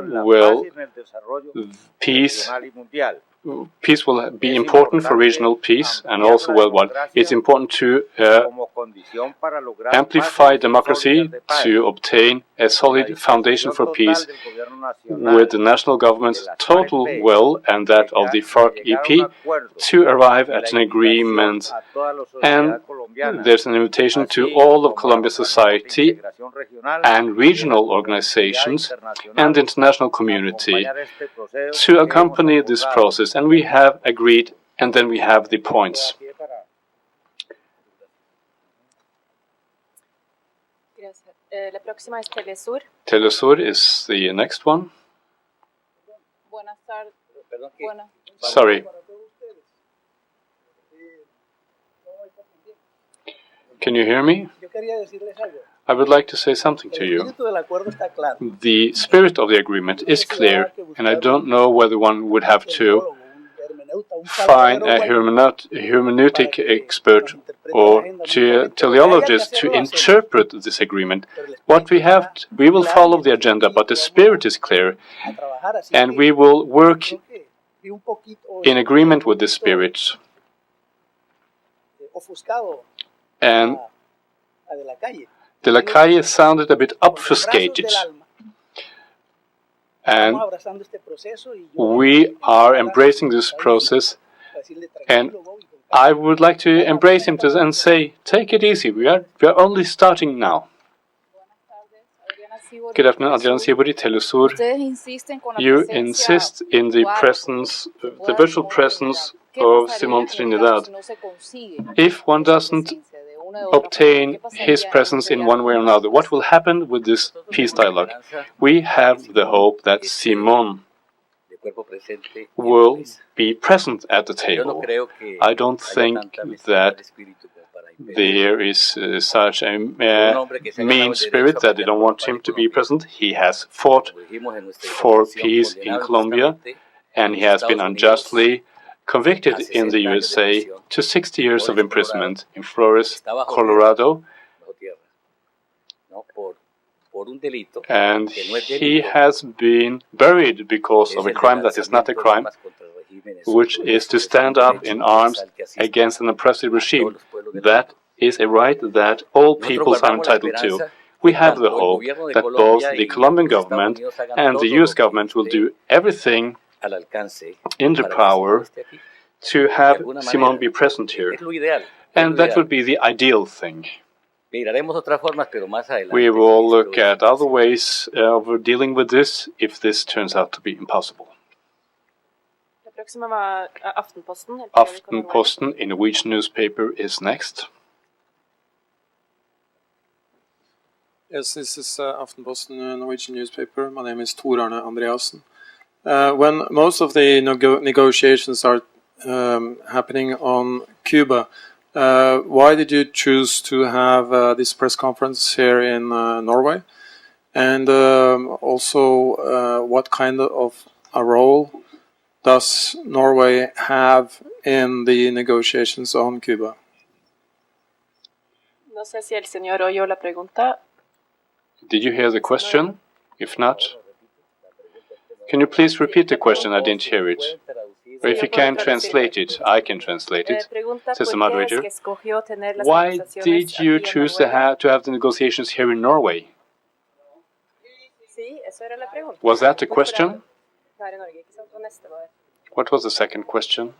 peace will be important for regional peace and also worldwide. It's important to amplify democracy to obtain a solid foundation for peace with the national government's total will and that of the FARC-EP to arrive at an agreement. And there's an invitation to all of Colombian society and regional organizations and the international community to accompany this process. And we have agreed, and then we have the points. La próxima es Telesur. Telesur is the next one. Sorry. Can you hear me? I would like to say something to you. The spirit of the agreement is clear, and I don't know whether one would have to find a hermeneutic expert or teleologist to interpret this agreement. What we will follow the agenda, but the spirit is clear, and we will work in agreement with the spirit. And De la Calle sounded a bit obfuscated. And we are embracing this process, and I would like to embrace him and say, take it easy, we are only starting now. Good afternoon, Adriana Sibori, Telesur. You insist in the virtual presence of Simón Trinidad. If one doesn't obtain his presence in one way or another, what will happen with this peace dialogue? We have the hope that Simón will be present at the table. I don't think that there is such a mean spirit that they don't want him to be present. He has fought for peace in Colombia, and he has been unjustly convicted in the USA to 60 years of imprisonment in Flores, Colorado. And he has been buried because of a crime that is not a crime, which is to stand up in arms against an oppressive regime. That is a right that all peoples are entitled to. We have the hope that both the Colombian government and the US government will do everything in their power to have Simón be present here. And that would be the ideal thing. We will look at other ways of dealing with this if this turns out to be impossible. Aftenposten, a Norwegian newspaper, is next. Yes, this is Aftenposten, a Norwegian newspaper. My name is Tor Arne Andreassen. When most of the negotiations are happening on Cuba, why did you choose to have this press conference here in Norway? And also, what kind of a role does Norway have in the negotiations on Cuba? No sé si el señor oyó la pregunta. Did you hear the question? If not, can you please repeat the question? I didn't hear it. Or if you can translate it, I can translate it, says the moderator. Why did you choose to have the negotiations here in Norway? Was that the question? What was the second question?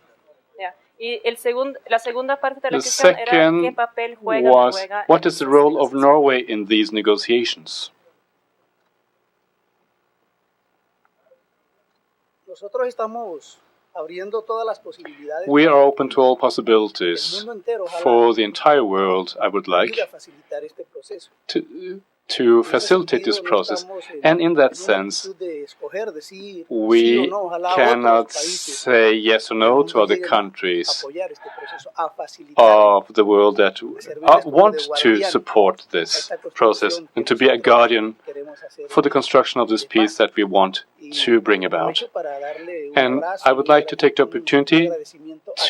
La segunda parte de la The cuestión era second qué papel juega was, Noruega what en is the estas role of negociaciones. Norway in these negotiations? Nosotros estamos abriendo todas las posibilidades. We are open to all possibilities. El mundo entero, ojalá, For the entire world, I would like ayude a facilitar este proceso. to facilitate this process. And in that sense, we cannot say yes or no to other countries of the world that want to support this process and to be a guardian for the construction of this peace that we want to bring about. And I would like to take the opportunity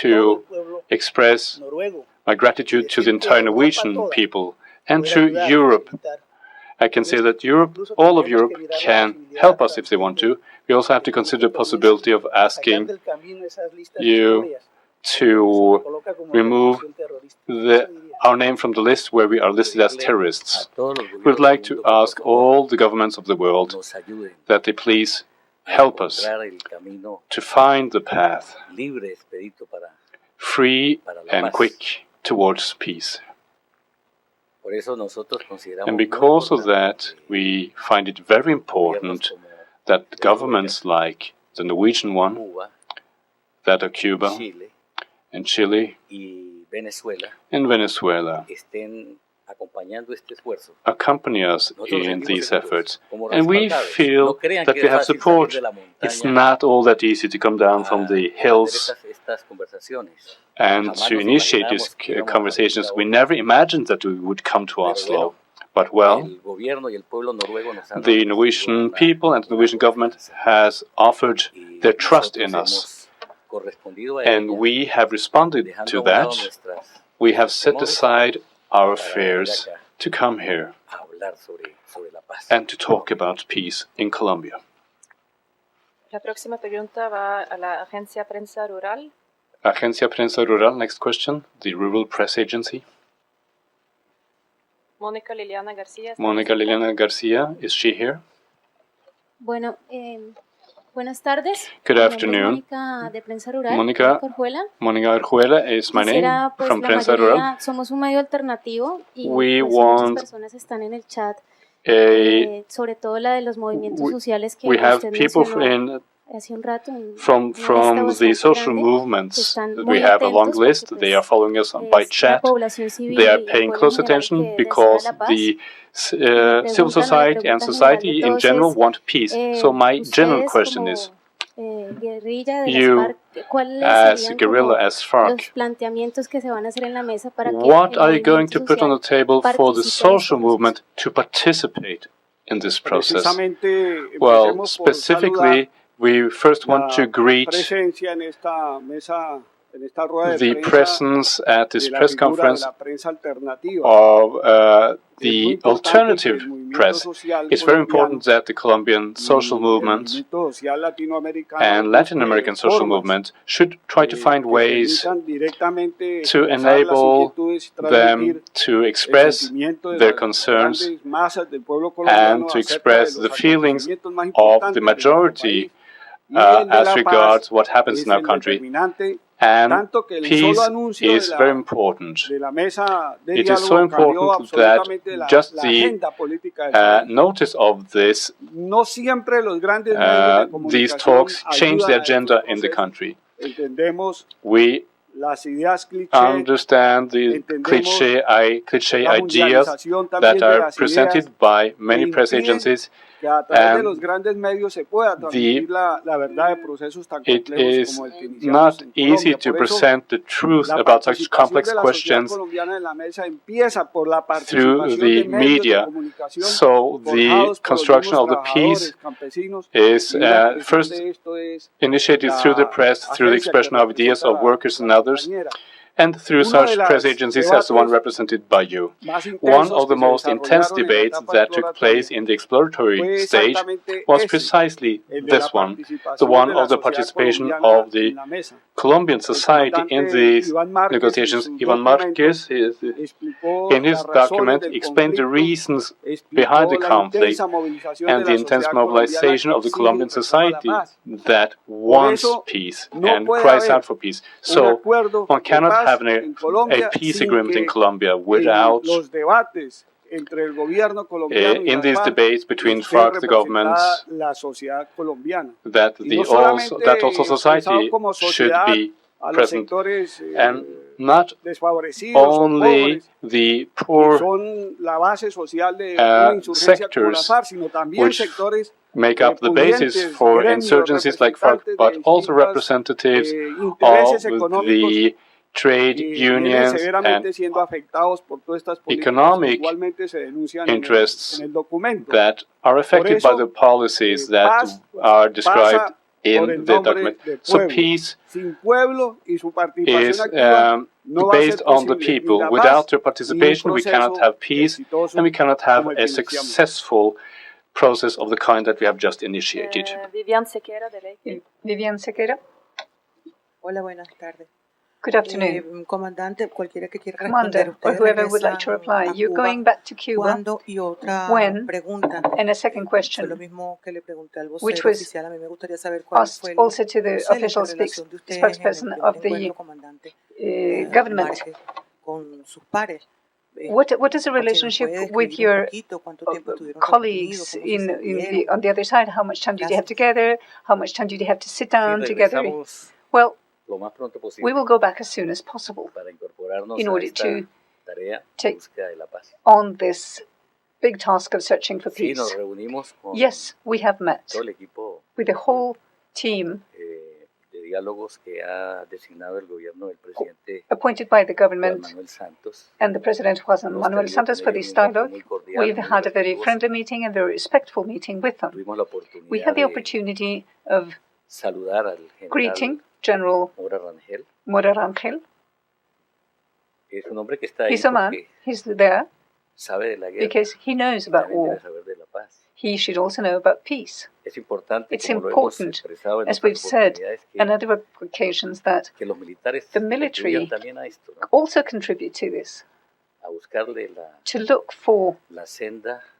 to express my gratitude to the entire Norwegian people and to Europe. I can say that Europe, all of Europe, can help us if they want to. We also have to consider the possibility of asking you to remove our name from the list where we are listed as terrorists. We would like to ask all the governments of the world that they please help us to find the path, free and quick, towards peace. And because of that, we find it very important that governments like the Norwegian one, that of Cuba, and Chile, and Venezuela, accompany us in these efforts. And we feel that we have support. It's not all that easy to come down from the hills and to initiate these conversations. We never imagined that we would come to Oslo. But well, the Norwegian people and the Norwegian government has offered their trust in us. And we have responded to that. We have set aside our affairs to come here and to talk about peace in Colombia. La próxima pregunta va a la Agencia Prensa Rural. Agencia Prensa Rural, next question. The Rural Press Agency. Mónica Liliana García. Mónica Liliana García, is she here? Bueno, buenas tardes. Good afternoon. Mónica de Prensa Rural. Mónica Orjuela is my name from Prensa Rural. Somos un medio alternativo y We muchas want personas están en el chat. a Sobre todo la de los movimientos sociales que we have usted people mencionó hace un rato. from the social movements. We have a long list. They are following us by chat. They are paying close attention because the civil society and society in general want peace. So my general question is, you as guerrilla, as FARC, what are you going to put on the table for the social movement to participate in this process? Well, specifically, we first want to greet the presence at this press conference of the alternative press. It's very important that the Colombian social movement and Latin American social movement should try to find ways to enable them to express their concerns and to express the feelings of the majority as regards what happens in our country. And peace is very important. It is so important that just the notice of this, these talks change the agenda in the country. We understand the cliche ideas that are presented by many press agencies, and it is not easy to present the truth about such complex questions through the media. So the construction of the peace is first initiated through the press, through the expression of ideas of workers and others. and through such press agencies as the one represented by you. One of the most intense debates that took place in the exploratory stage was precisely this one, the one of the participation of the Colombian society in these negotiations. Ivan Marquez, in his document, explained the reasons behind the conflict and the intense mobilization of the Colombian society that wants peace and cries out for peace. So one cannot have a peace agreement in Colombia without, in these debates between FARC, the government, that also society should be present, and not only the poor sectors which make up the basis for insurgencies like FARC, but also representatives of the trade unions and economic interests that are affected by the policies that are described in the document. So peace is based on the people. Without their participation, we cannot have peace, and we cannot have a successful process of the kind that we have just initiated. Vivian Sequeira, de Reiki. Vivian Sequeira. Hola, buenas tardes. Good afternoon. Commander, or whoever would like to reply. You're going back to Cuba when, and a second question, which was asked also to the official spokesperson of the government. What is the relationship with your colleagues on the other side? How much time did you have together? How much time did you have to sit down together? Well, we will go back as soon as possible in order to take on this big task of searching for peace. Yes, we have met with the whole team appointed by the government and the President Juan Manuel Santos for this dialogue. We've had a very friendly meeting and very respectful meeting with them. We had the opportunity of greeting General Mora Rangel. He's a man, he's there because he knows about war. He should also know about peace. It's important, as we've said on other occasions, that the military also contribute to this, to look for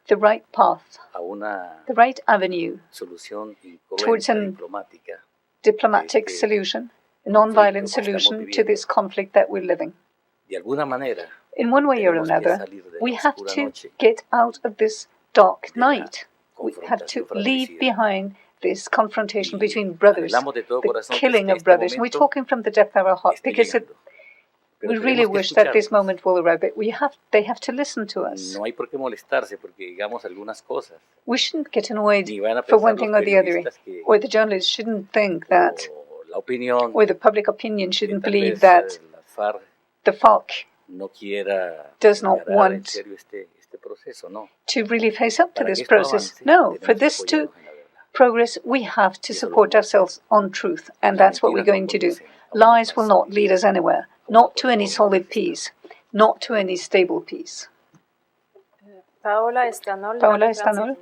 the right path, the right avenue towards a diplomatic solution, a non-violent solution to this conflict that we're living. In one way or another, we have to get out of this dark night. We have to leave behind this confrontation between brothers, the killing of brothers. And we're talking from the depth of our heart because we really wish that this moment will arrive, but they have to listen to us. We shouldn't get annoyed for one thing or the other, or the journalists shouldn't think that, or the public opinion shouldn't believe that the FARC does not want to really face up to this process. No, for this to progress, we have to support ourselves on truth, and that's what we're going to do. Lies will not lead us anywhere, not to any solid peace, not to any stable peace. Paola Estanol,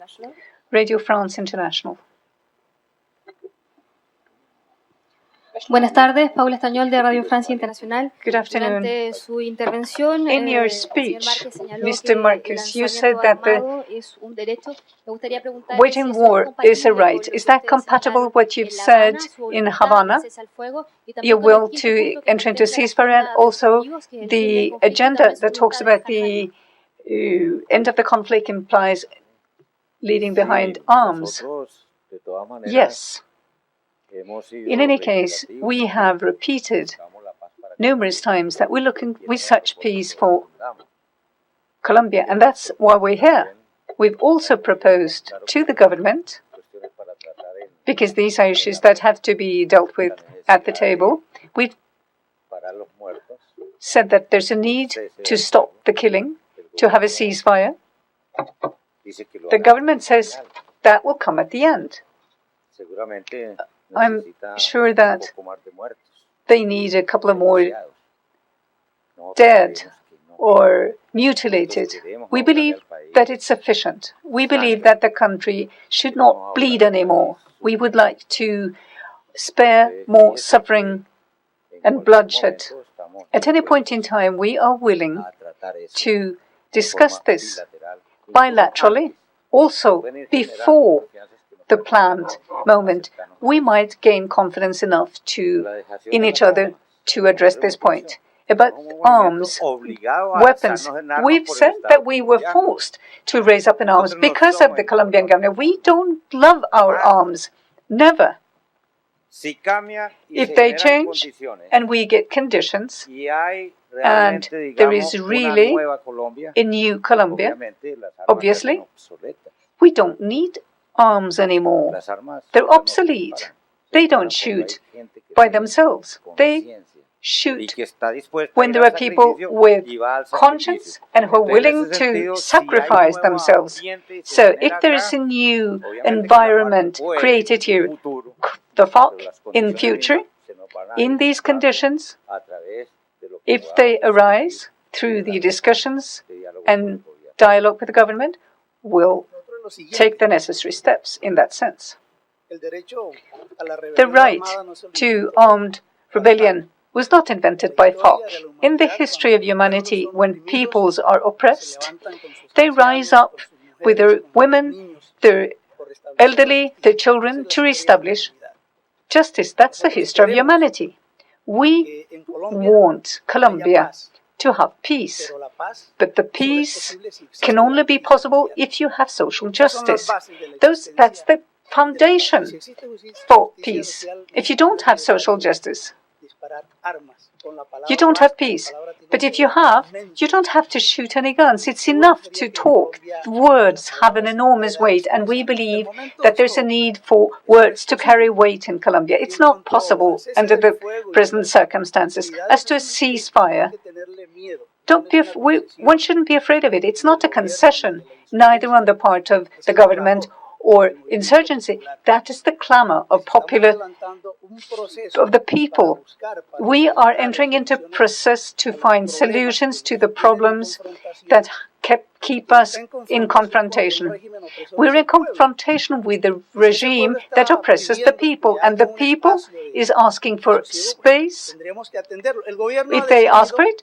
Radio France International. Buenas tardes, Paula Estañol de Radio Francia Internacional. Good afternoon. Durante su intervención, in your speech, Mr. Marcus, you said that waging war is a right. Is that compatible with what you've said in Havana, your will to enter into ceasefire, and also the agenda that talks about the end of the conflict implies leaving behind arms? Yes. In any case, we have repeated numerous times that we're looking with such peace for Colombia, and that's why we're here. We've also proposed to the government, because these are issues that have to be dealt with at the table, we've said that there's a need to stop the killing, to have a ceasefire. The government says that will come at the end. I'm sure that they need a couple of more dead or mutilated. We believe that it's sufficient. We believe that the country should not bleed anymore. We would like to spare more suffering and bloodshed. At any point in time, we are willing to discuss this bilaterally. Also, before the planned moment, we might gain confidence enough in each other to address this point. About arms, weapons, we've said that we were forced to raise up in arms because of the Colombian government. We don't love our arms. Never. If they change and we get conditions, and there is really a new Colombia, obviously, we don't need arms anymore. They're obsolete. They don't shoot by themselves. They shoot when there are people with conscience and who are willing to sacrifice themselves. So if there is a new environment created here, the FARC in future, in these conditions, if they arise through the discussions and dialogue with the government, will take the necessary steps in that sense. The right to armed rebellion was not invented by FARC. In the history of humanity, when peoples are oppressed, they rise up with their women, their elderly, their children to reestablish justice. That's the history of humanity. We want Colombia to have peace, but the peace can only be possible if you have social justice. That's the foundation for peace. If you don't have social justice, you don't have peace. But if you have, you don't have to shoot any guns. It's enough to talk. Words have an enormous weight, and we believe that there's a need for words to carry weight in Colombia. It's not possible under the present circumstances. As to a ceasefire, one shouldn't be afraid of it. It's not a concession, neither on the part of the government or insurgency. That is the clamor of the people. We are entering into a process to find solutions to the problems that keep us in confrontation. We're in confrontation with the regime that oppresses the people, and the people is asking for space. If they ask for it,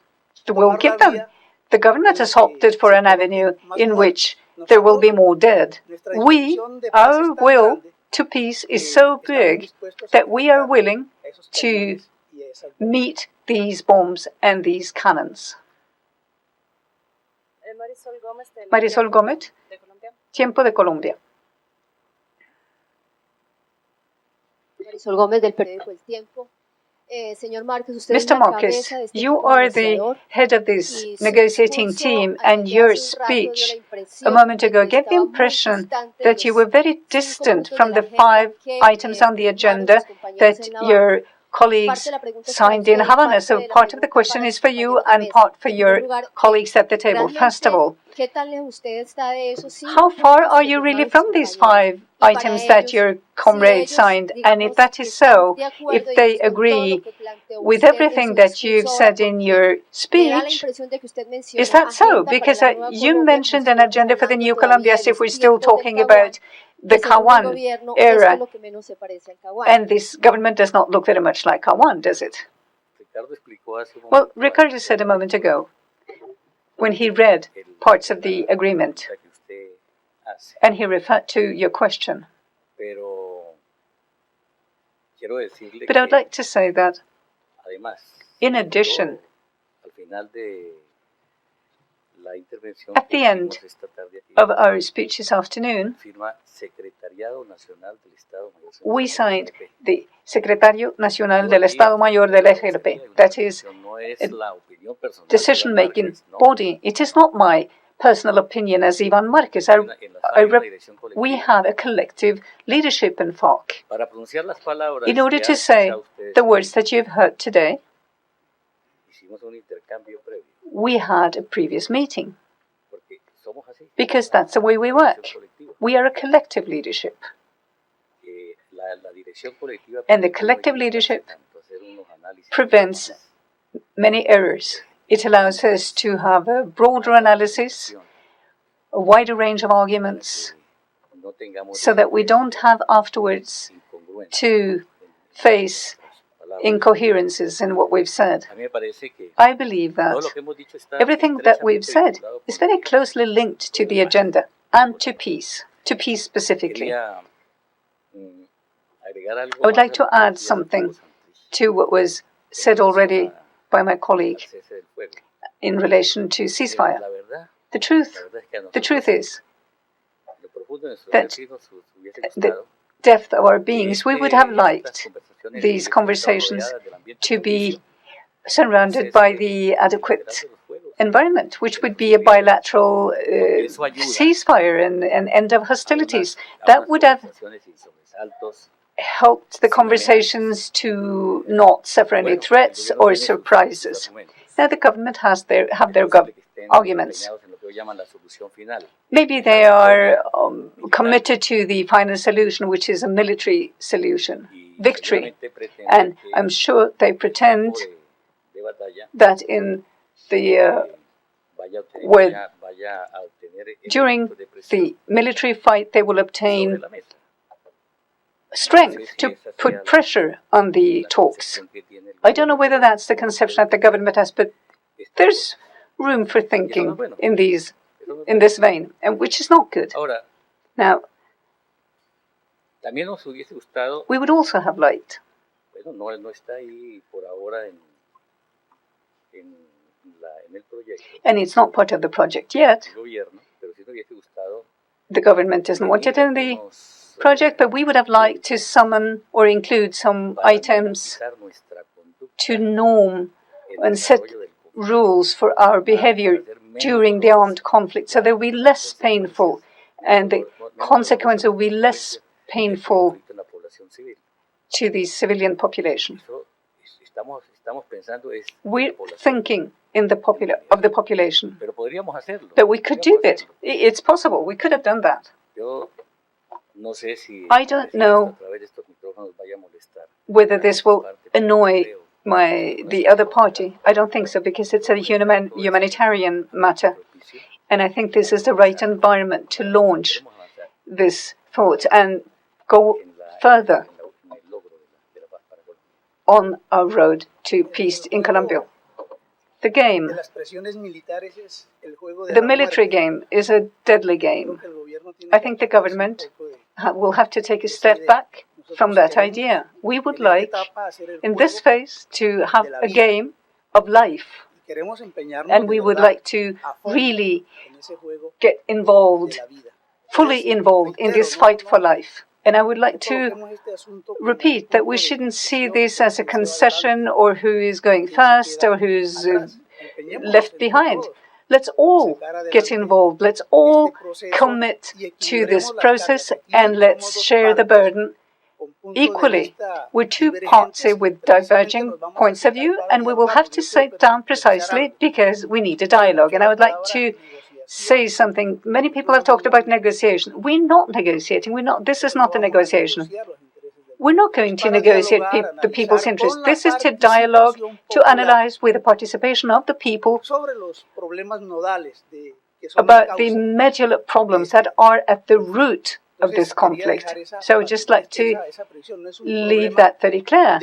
we'll give them. The government has opted for an avenue in which there will be more dead. Our will to peace is so big that we are willing to meet these bombs and these cannons. Marisol Gómez, Tiempo de Colombia. Marisol Gómez del periódico El Tiempo. Mr. Marquez, you are the head of this negotiating team, and your speech a moment ago gave the impression that you were very distant from the 5 items on the agenda that your colleagues signed in Havana. So part of the question is for you and part for your colleagues at the table. First of all, how far are you really from these 5 items that your comrades signed? And if that is so, if they agree with everything that you've said in your speech, is that so? Because you mentioned an agenda for the new Colombia, as if we're still talking about the Cawan era. And this government does not look very much like Cawan, does it? Well, Ricardo said a moment ago, when he read parts of the agreement, and he referred to your question. But I would like to say that, in addition, at the end of our speech this afternoon, we signed the Secretario Nacional del Estado Mayor del EGRP. That is a decision-making body. It is not my personal opinion as Iván Márquez. We have a collective leadership in FARC. In order to say the words that you've heard today, we had a previous meeting, because that's the way we work. We are a collective leadership. And the collective leadership prevents many errors It allows us to have a broader analysis, a wider range of arguments, so that we don't have afterwards to face incoherences in what we've said. I believe that everything that we've said is very closely linked to the agenda and to peace specifically. I would like to add something to what was said already by my colleague in relation to ceasefire. The truth is that the depth of our beings, we would have liked these conversations to be surrounded by the adequate environment, which would be a bilateral ceasefire and an end of hostilities. That would have helped the conversations to not suffer any threats or surprises. Now the government have their arguments. Maybe they are committed to the final solution, which is a military solution, victory. And I'm sure they pretend that during the military fight they will obtain strength to put pressure on the talks. I don't know whether that's the conception that the government has, but there's room for thinking in this vein, and which is not good. Now, we would also have liked, and it's not part of the project yet, the government doesn't want it in the project, but we would have liked to summon or include some items to norm and set rules for our behavior during the armed conflict, so they will be less painful and the consequences will be less painful to the civilian population. We're thinking of the population, but we could do it. It's possible. We could have done that. I don't know whether this will annoy the other party. I don't think so, because it's a humanitarian matter. And I think this is the right environment to launch this thought and go further on our road to peace in Colombia. The military game is a deadly game. I think the government will have to take a step back from that idea. We would like, in this phase, to have a game of life. And we would like to really get involved, fully involved in this fight for life. And I would like to repeat that we shouldn't see this as a concession or who is going first or who's left behind. Let's all get involved. Let's all commit to this process and let's share the burden equally. We're two parts here with diverging points of view, and we will have to sit down precisely because we need a dialogue. And I would like to say something. Many people have talked about negotiation. We're not negotiating. This is not a negotiation. We're not going to negotiate the people's interests. This is to dialogue, to analyze with the participation of the people about the medular problems that are at the root of this conflict. So I would just like to leave that very clear.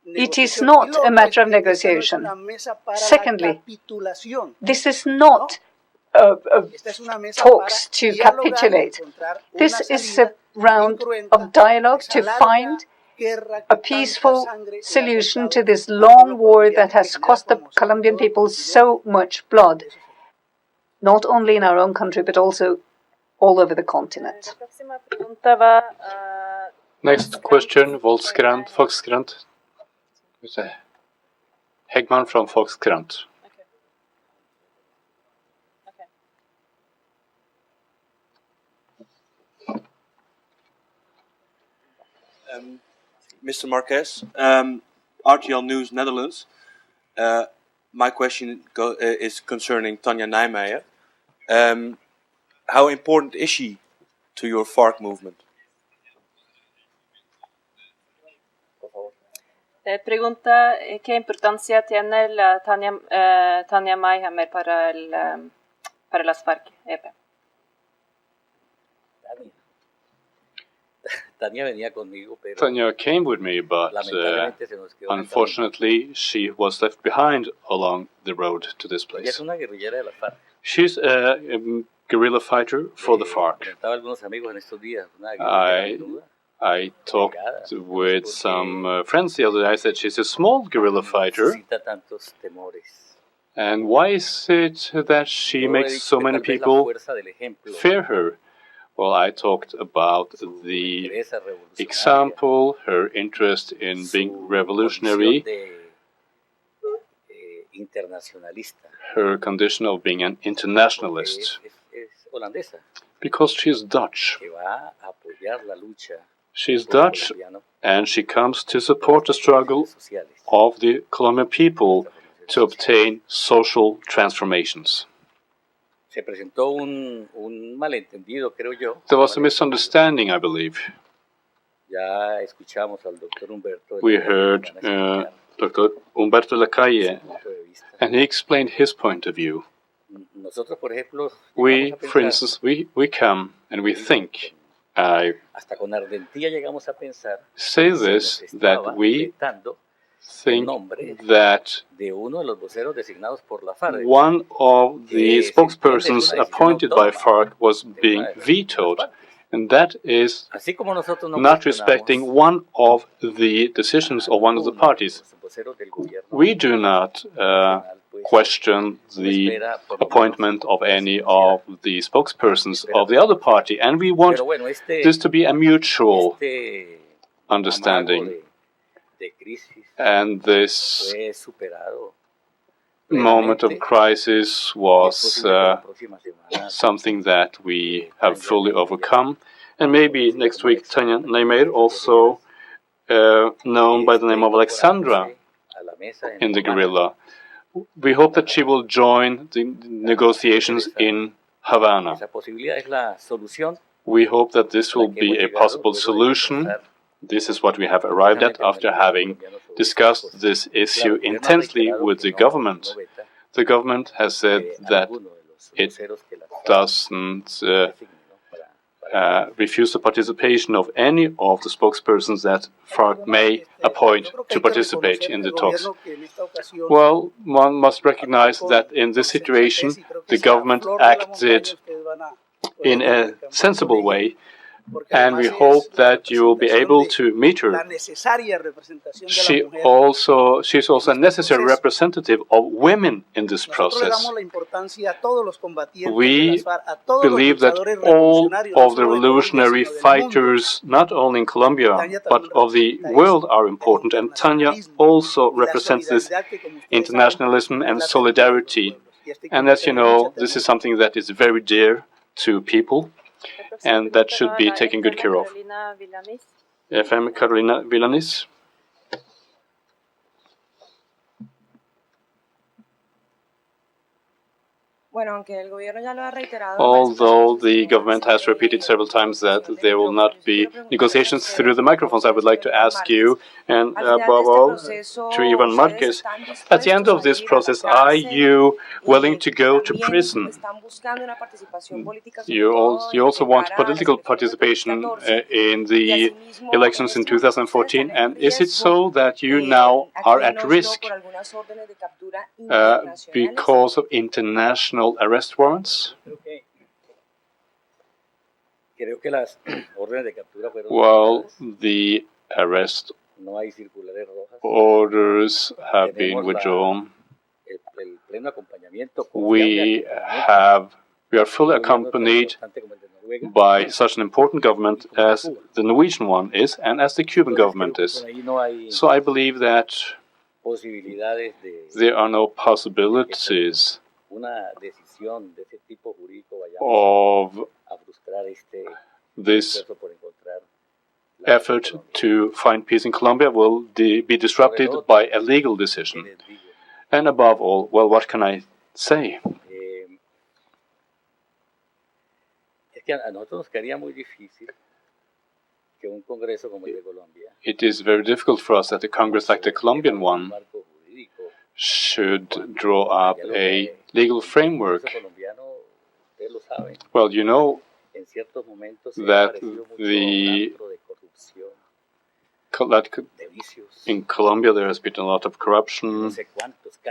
It is not a matter of negotiation. Secondly, this is not talks to capitulate. This is a round of dialogue to find a peaceful solution to this long war that has cost the Colombian people so much blood, not only in our own country, but also all over the continent. Next question, Volkskrant. Hegman from Volkskrant. Mr. Marquez, RTL News Netherlands. My question is concerning Tanja Nijmeijer. How important is she to your FARC movement? Pregunta qué importancia tiene la Tanya Mayhammer para las FARC. Tanya came with me, but unfortunately she was left behind along the road to this place. She's a guerrilla fighter for the FARC. I talked with some friends the other day. I said she's a small guerrilla fighter. And why is it that she makes so many people fear her? Well, I talked about the example, her interest in being revolutionary, her condition of being an internationalist, because she's Dutch. She's Dutch, and she comes to support the struggle of the Colombian people to obtain social transformations. There was a misunderstanding, I believe. We heard Dr. Humberto Lacalle, and he explained his point of view. We, for instance, we come and we think, I say this, that we think that one of the spokespersons appointed by FARC was being vetoed, and that is not respecting one of the decisions of one of the parties. We do not question the appointment of any of the spokespersons of the other party, and we want this to be a mutual understanding. And this moment of crisis was something that we have fully overcome. And maybe next week Tanya Neymer, also known by the name of Alexandra in the guerrilla, we hope that she will join the negotiations in Havana. We hope that this will be a possible solution. This is what we have arrived at after having discussed this issue intensely with the government. The government has said that it doesn't refuse the participation of any of the spokespersons that FARC may appoint to participate in the talks. Well, one must recognize that in this situation, the government acted in a sensible way, and we hope that you will be able to meet her. She's also a necessary representative of women in this process. We believe that all of the revolutionary fighters, not only in Colombia, but of the world, are important, and Tanya also represents this internationalism and solidarity. And as you know, this is something that is very dear to people, and that should be taken good care of. FM Carolina Villanis. Although the government has repeated several times that there will not be negotiations through the microphones, I would like to ask you, and above all, to Ivan Marquez, at the end of this process, are you willing to go to prison? You also want political participation in the elections in 2014, and is it so that you now are at risk because of international arrest warrants? Well, the arrest orders have been withdrawn. We are fully accompanied by such an important government as the Norwegian one is, and as the Cuban government is. So I believe that there are no possibilities of this effort to find peace in Colombia will be disrupted by a legal decision. And above all, well, what can I say? it is very difficult for us that a Congress like the Colombian one should draw up a legal framework. Well, you know that in Colombia there has been a lot of corruption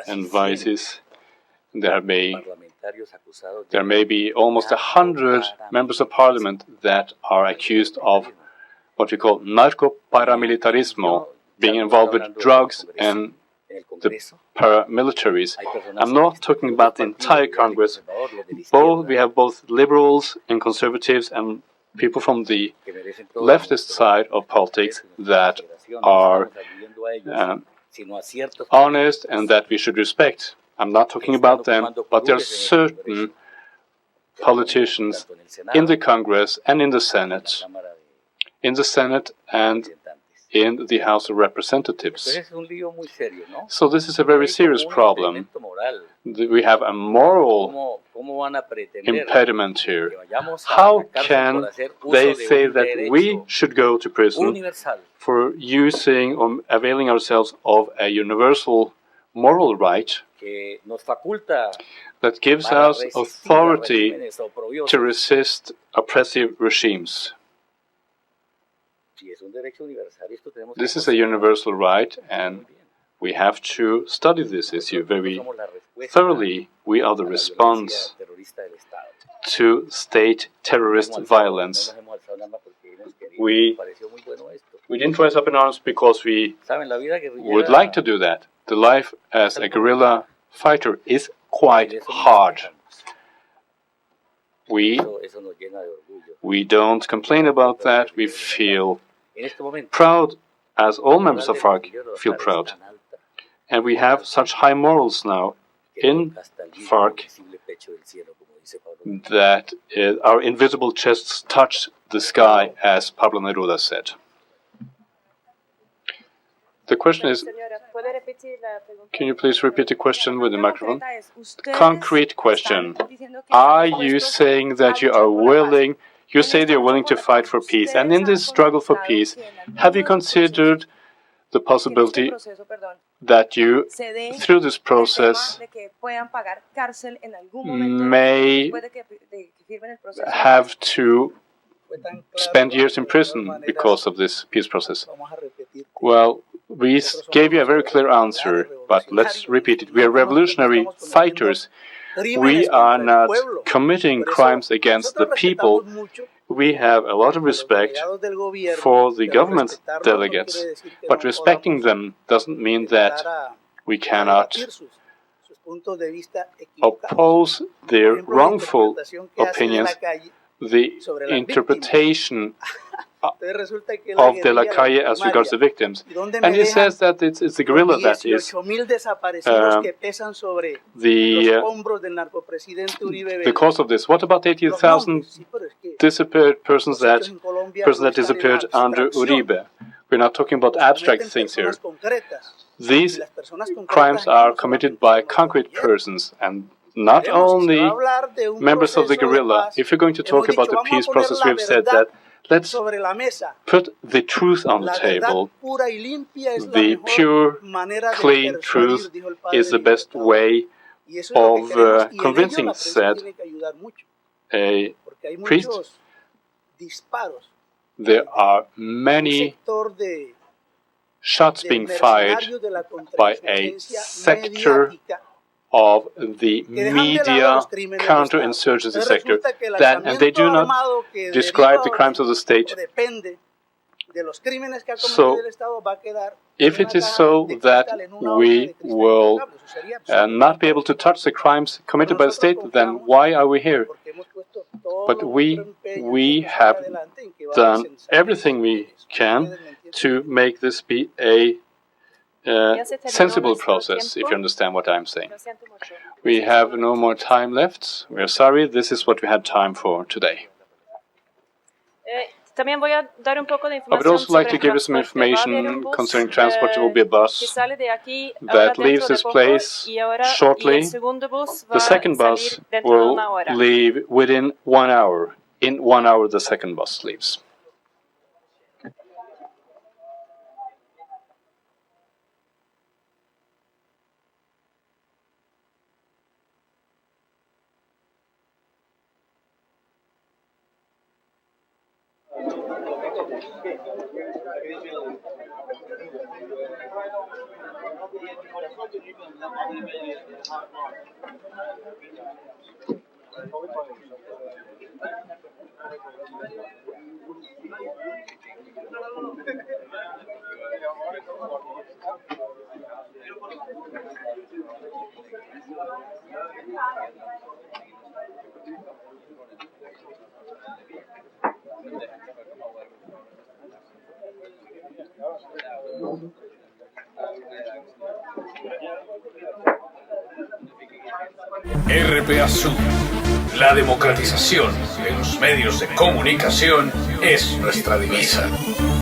and vices. There may be almost 100 members of parliament that are accused of what we call narco-paramilitarismo, being involved with drugs and the paramilitaries. I'm not talking about the entire Congress. We have both liberals and conservatives and people from the leftist side of politics that are honest and that we should respect. I'm not talking about them, but there are certain politicians in the Congress and in the Senate and in the House of Representatives. So this is a very serious problem. We have a moral impediment here. How can they say that we should go to prison for using or availing ourselves of a universal moral right that gives us authority to resist oppressive regimes? This is a universal right, and we have to study this issue very thoroughly. We are the response to state terrorist violence. We didn't rise up in arms because we would like to do that. The life as a guerrilla fighter is quite hard. We don't complain about that. We feel proud, as all members of FARC feel proud. And we have such high morals now in FARC that our invisible chests touch the sky, as Pablo Neruda said. The question is, can you please repeat the question with the microphone? Concrete question. Are you saying that you are willing, you say that you're willing to fight for peace, and in this struggle for peace, have you considered the possibility that you, through this process, may have to spend years in prison because of this peace process? Well, we gave you a very clear answer, but let's repeat it. We are revolutionary fighters. We are not committing crimes against the people. We have a lot of respect for the government delegates, but respecting them doesn't mean that we cannot oppose their wrongful opinions, the interpretation of De La Calle as regards the victims. And he says that it's the guerrilla that is the cause of this. What about 18,000 disappeared persons that disappeared under Uribe? We're not talking about abstract things here. These crimes are committed by concrete persons and not only members of the guerrilla. If you're going to talk about the peace process, we have said that let's put the truth on the table. The pure, clean truth is the best way of convincing, said a priest. There are many shots being fired by a sector of the media counterinsurgency sector, and they do not describe the crimes of the state. So, if it is so that we will not be able to touch the crimes committed by the state, then why are we here? But we have done everything we can to make this be a sensible process, if you understand what I'm saying. We have no more time left. We are sorry. This is what we had time for today. I would also like to give you some information concerning transport. There will be a bus that leaves this place shortly. The second bus will leave within 1 hour. In 1 hour, the second bus leaves. RPA Sur. La democratización de los medios de comunicación es nuestra divisa.